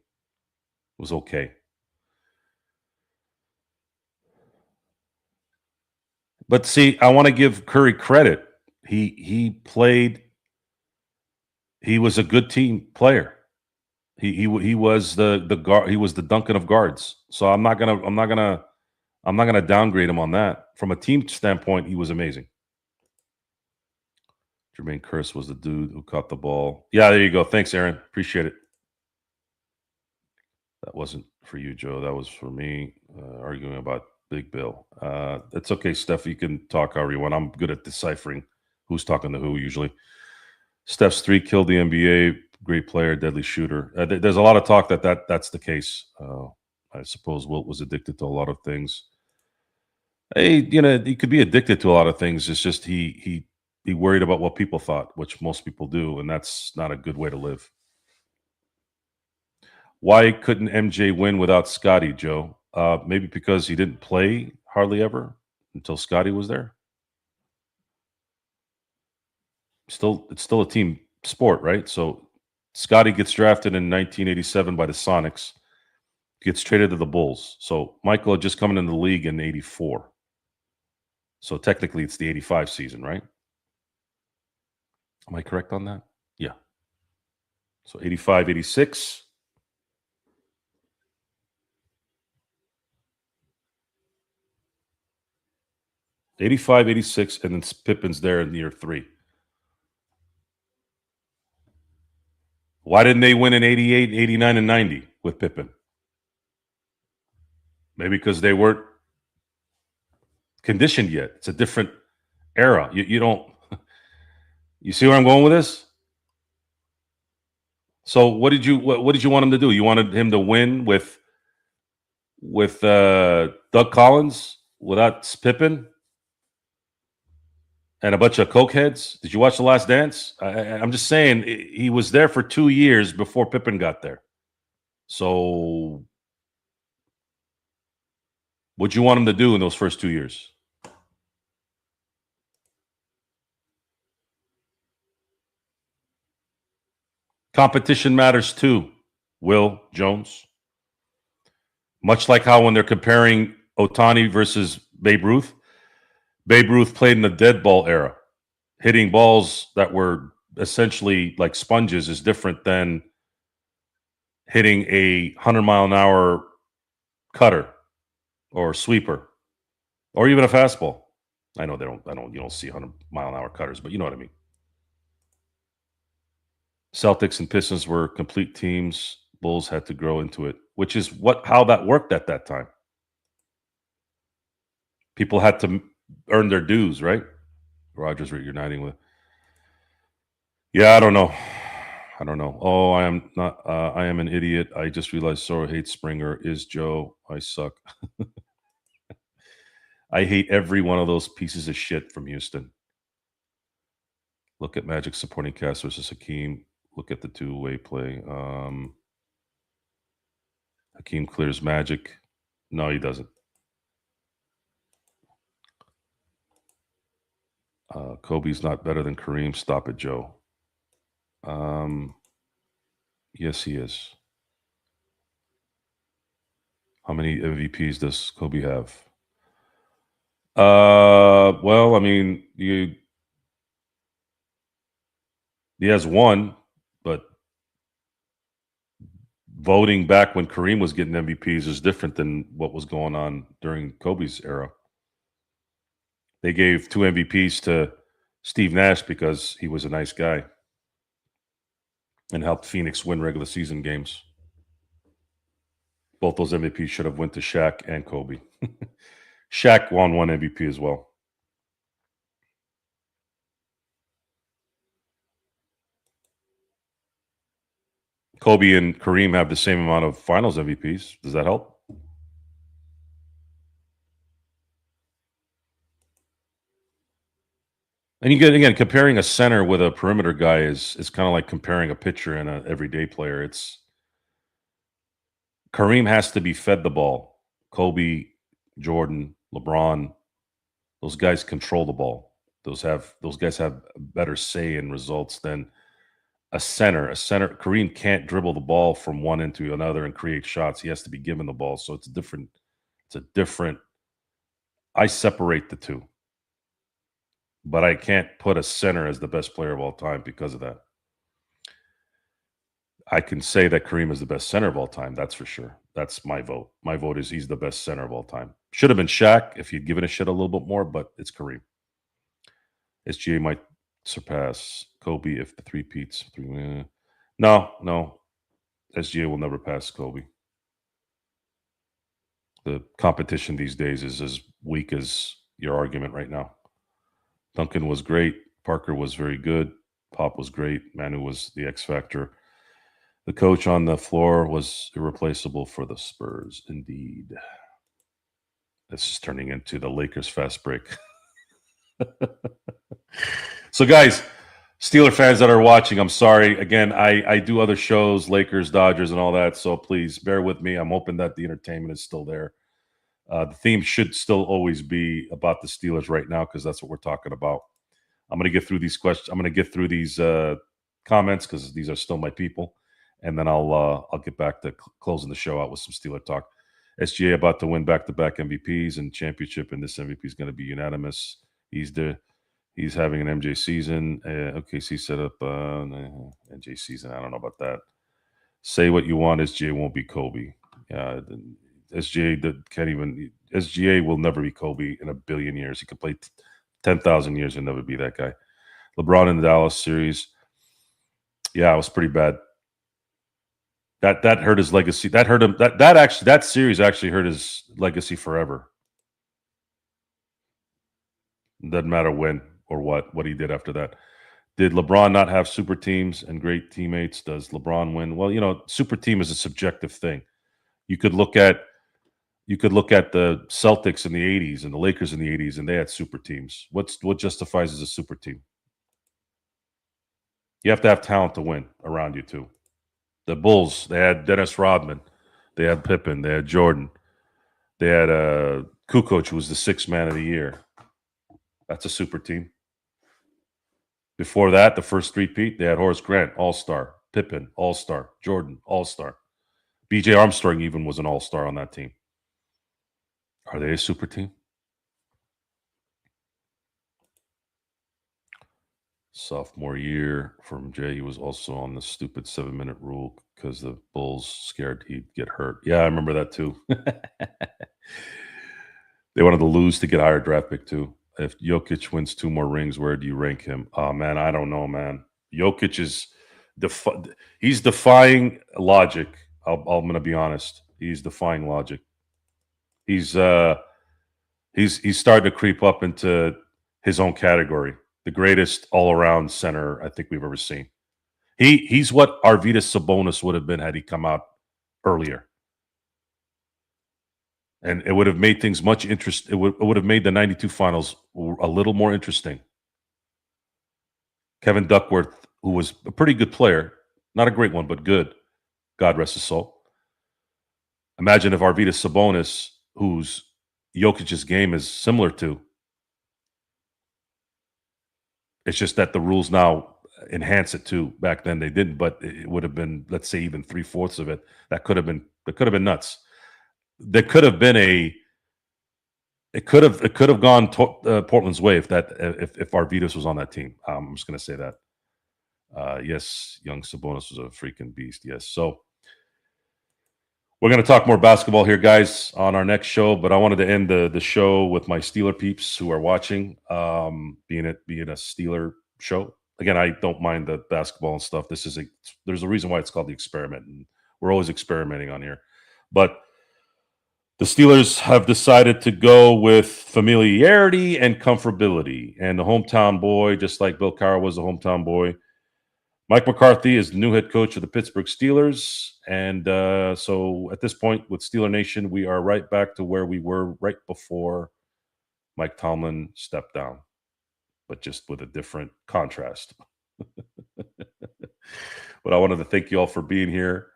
was okay. But see, I want to give Curry credit. He played He was a good team player. He was the guard. He was the Duncan of guards. So I'm not gonna downgrade him on that. From a team standpoint, he was amazing. Jermaine Kearse was the dude who caught the ball. Yeah, there you go. Thanks, Aaron. Appreciate it. That wasn't for you, Joe. That was for me arguing about Big Bill. It's okay, Steph. You can talk however you want. I'm good at deciphering who's talking to who usually. Steph's 3 killed the NBA. Great player, deadly shooter. There's a lot of talk that's the case. I suppose Wilt was addicted to a lot of things. Hey, he could be addicted to a lot of things. It's just he worried about what people thought, which most people do, and that's not a good way to live. Why couldn't MJ win without Scotty, Joe? Maybe because he didn't play hardly ever until Scotty was there. It's still a team sport, right? So Scotty gets drafted in 1987 by the Sonics, gets traded to the Bulls. So Michael had just come into the league in '84. So technically, it's the '85 season, right? Am I correct on that? Yeah. So 85, 86. 85, 86, and then Pippen's there in year 3. Why didn't they win in 88, 89, and 90 with Pippen? Maybe because they weren't conditioned yet. It's a different era. You don't. You see where I'm going with this? So what did you want him to do? You wanted him to win with Doug Collins without Pippen and a bunch of cokeheads? Did you watch The Last Dance? I'm just saying he was there for 2 years before Pippen got there. So what'd you want him to do in those first 2 years? Competition matters too, Will Jones. Much like how when they're comparing Ohtani versus Babe Ruth played in the dead ball era. Hitting balls that were essentially like sponges is different than hitting a 100-mile-an-hour cutter or sweeper or even a fastball. I know you don't see 100-mile-an-hour cutters, but you know what I mean. Celtics and Pistons were complete teams. Bulls had to grow into it, which is how that worked at that time. People had to earn their dues, right? Rogers reuniting with. Yeah, I don't know. Oh, I am not. I am an idiot. I just realized Sora hates Springer. Is Joe? I suck. I hate every one of those pieces of shit from Houston. Look at Magic supporting cast versus Hakeem. Look at the two-way play. Hakeem clears Magic. No, he doesn't. Kobe's not better than Kareem. Stop it, Joe. Yes, he is. How many MVPs does Kobe have? Well, I mean, he has one, but voting back when Kareem was getting MVPs is different than what was going on during Kobe's era. They gave 2 MVPs to Steve Nash because he was a nice guy and helped Phoenix win regular season games. Both those MVPs should have went to Shaq and Kobe. Shaq won 1 MVP as well. Kobe and Kareem have the same amount of finals MVPs. Does that help? And you get, again, comparing a center with a perimeter guy is kind of like comparing a pitcher and an everyday player. It's Kareem has to be fed the ball. Kobe, Jordan, LeBron, those guys control the ball. Those guys have a better say in results than a center. Kareem can't dribble the ball from one end to another and create shots. He has to be given the ball. So it's different. It's a different. I separate the two. But I can't put a center as the best player of all time because of that. I can say that Kareem is the best center of all time. That's for sure. That's my vote. My vote is he's the best center of all time. Should have been Shaq if you'd given a shit a little bit more, but it's Kareem. SGA might surpass Kobe if the three peats. No. SGA will never pass Kobe. The competition these days is as weak as your argument right now. Duncan was great. Parker was very good. Pop was great. Manu was the X factor. The coach on the floor was irreplaceable for the Spurs, indeed. This is turning into the Lakers fast break. So, guys, Steeler fans that are watching, I'm sorry. Again, I do other shows, Lakers, Dodgers, and all that. So please bear with me. I'm hoping that the entertainment is still there. The theme should still always be about the Steelers right now because that's what we're talking about. I'm going to get through these questions. I'm going to get through these comments because these are still my people, and then I'll get back to closing the show out with some Steeler talk. SGA about to win back-to-back MVPs and championship, and this MVP is going to be unanimous. He's having an MJ season. OKC set up MJ season. I don't know about that. Say what you want. SGA won't be Kobe. SGA can't even. SGA will never be Kobe in a billion years. He could play 10,000 years and never be that guy. LeBron in the Dallas series. Yeah, it was pretty bad. That hurt his legacy. That hurt him. That series actually hurt his legacy forever. Doesn't matter when or what he did after that. Did LeBron not have super teams and great teammates? Does LeBron win? Well, super team is a subjective thing. You could look at the Celtics in the 80s and the Lakers in the 80s, and they had super teams. What justifies as a super team? You have to have talent to win around you too. The Bulls, they had Dennis Rodman, they had Pippen, they had Jordan, they had Kukoc, who was the sixth man of the year. That's a super team. Before that, the first three-peat, they had Horace Grant, All-Star, Pippen, All-Star, Jordan, All-Star. B.J. Armstrong even was an All-Star on that team. Are they a super team? Sophomore year from Jay, he was also on the stupid 7-minute rule because the Bulls scared he'd get hurt. Yeah, I remember that too. They wanted to lose to get a higher draft pick too. If Jokic wins 2 more rings, where do you rank him? Oh man, I don't know, man. Jokic is he's defying logic. I'm going to be honest. He's defying logic. He's starting to creep up into his own category. The greatest all-around center I think we've ever seen. He's what Arvydas Sabonis would have been had he come out earlier. And it would have made things much interesting. It would have made the 92 finals a little more interesting. Kevin Duckworth, who was a pretty good player, not a great one, but good. God rest his soul. Imagine if Arvydas Sabonis, whose Jokic's game is similar to, it's just that the rules now enhance it too. Back then they didn't, but it would have been, let's say, even 3/4 of it. That could have been nuts. There could have been it could have gone Portland's way if Arvydas was on that team. I'm just going to say that. Yes, young Sabonis was a freaking beast. Yes, so we're going to talk more basketball here, guys, on our next show. But I wanted to end the show with my Steeler peeps who are watching, being a Steeler show. Again, I don't mind the basketball and stuff. There's a reason why it's called The Experiment, and we're always experimenting on here. But the Steelers have decided to go with familiarity and comfortability. And the hometown boy, just like Bill Cowher was a hometown boy, Mike McCarthy is the new head coach of the Pittsburgh Steelers. And so at this point with Steeler Nation, we are right back to where we were right before Mike Tomlin stepped down, but just with a different contrast. But I wanted to thank you all for being here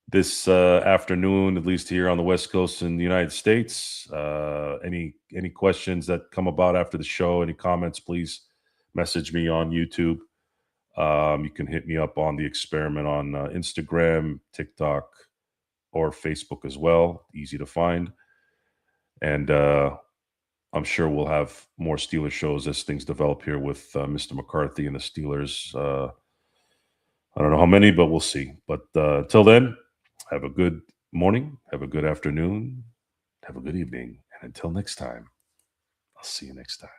this afternoon, at least here on the West Coast in the United States. Any questions that come about after the show, any comments, please message me on YouTube. You can hit me up on The Experiment on Instagram, TikTok, or Facebook as well. Easy to find. And I'm sure we'll have more Steelers shows as things develop here with Mr. McCarthy and the Steelers I don't know how many, but we'll see. But until then, have a good morning, have a good afternoon, have a good evening. And until next time, I'll see you next time.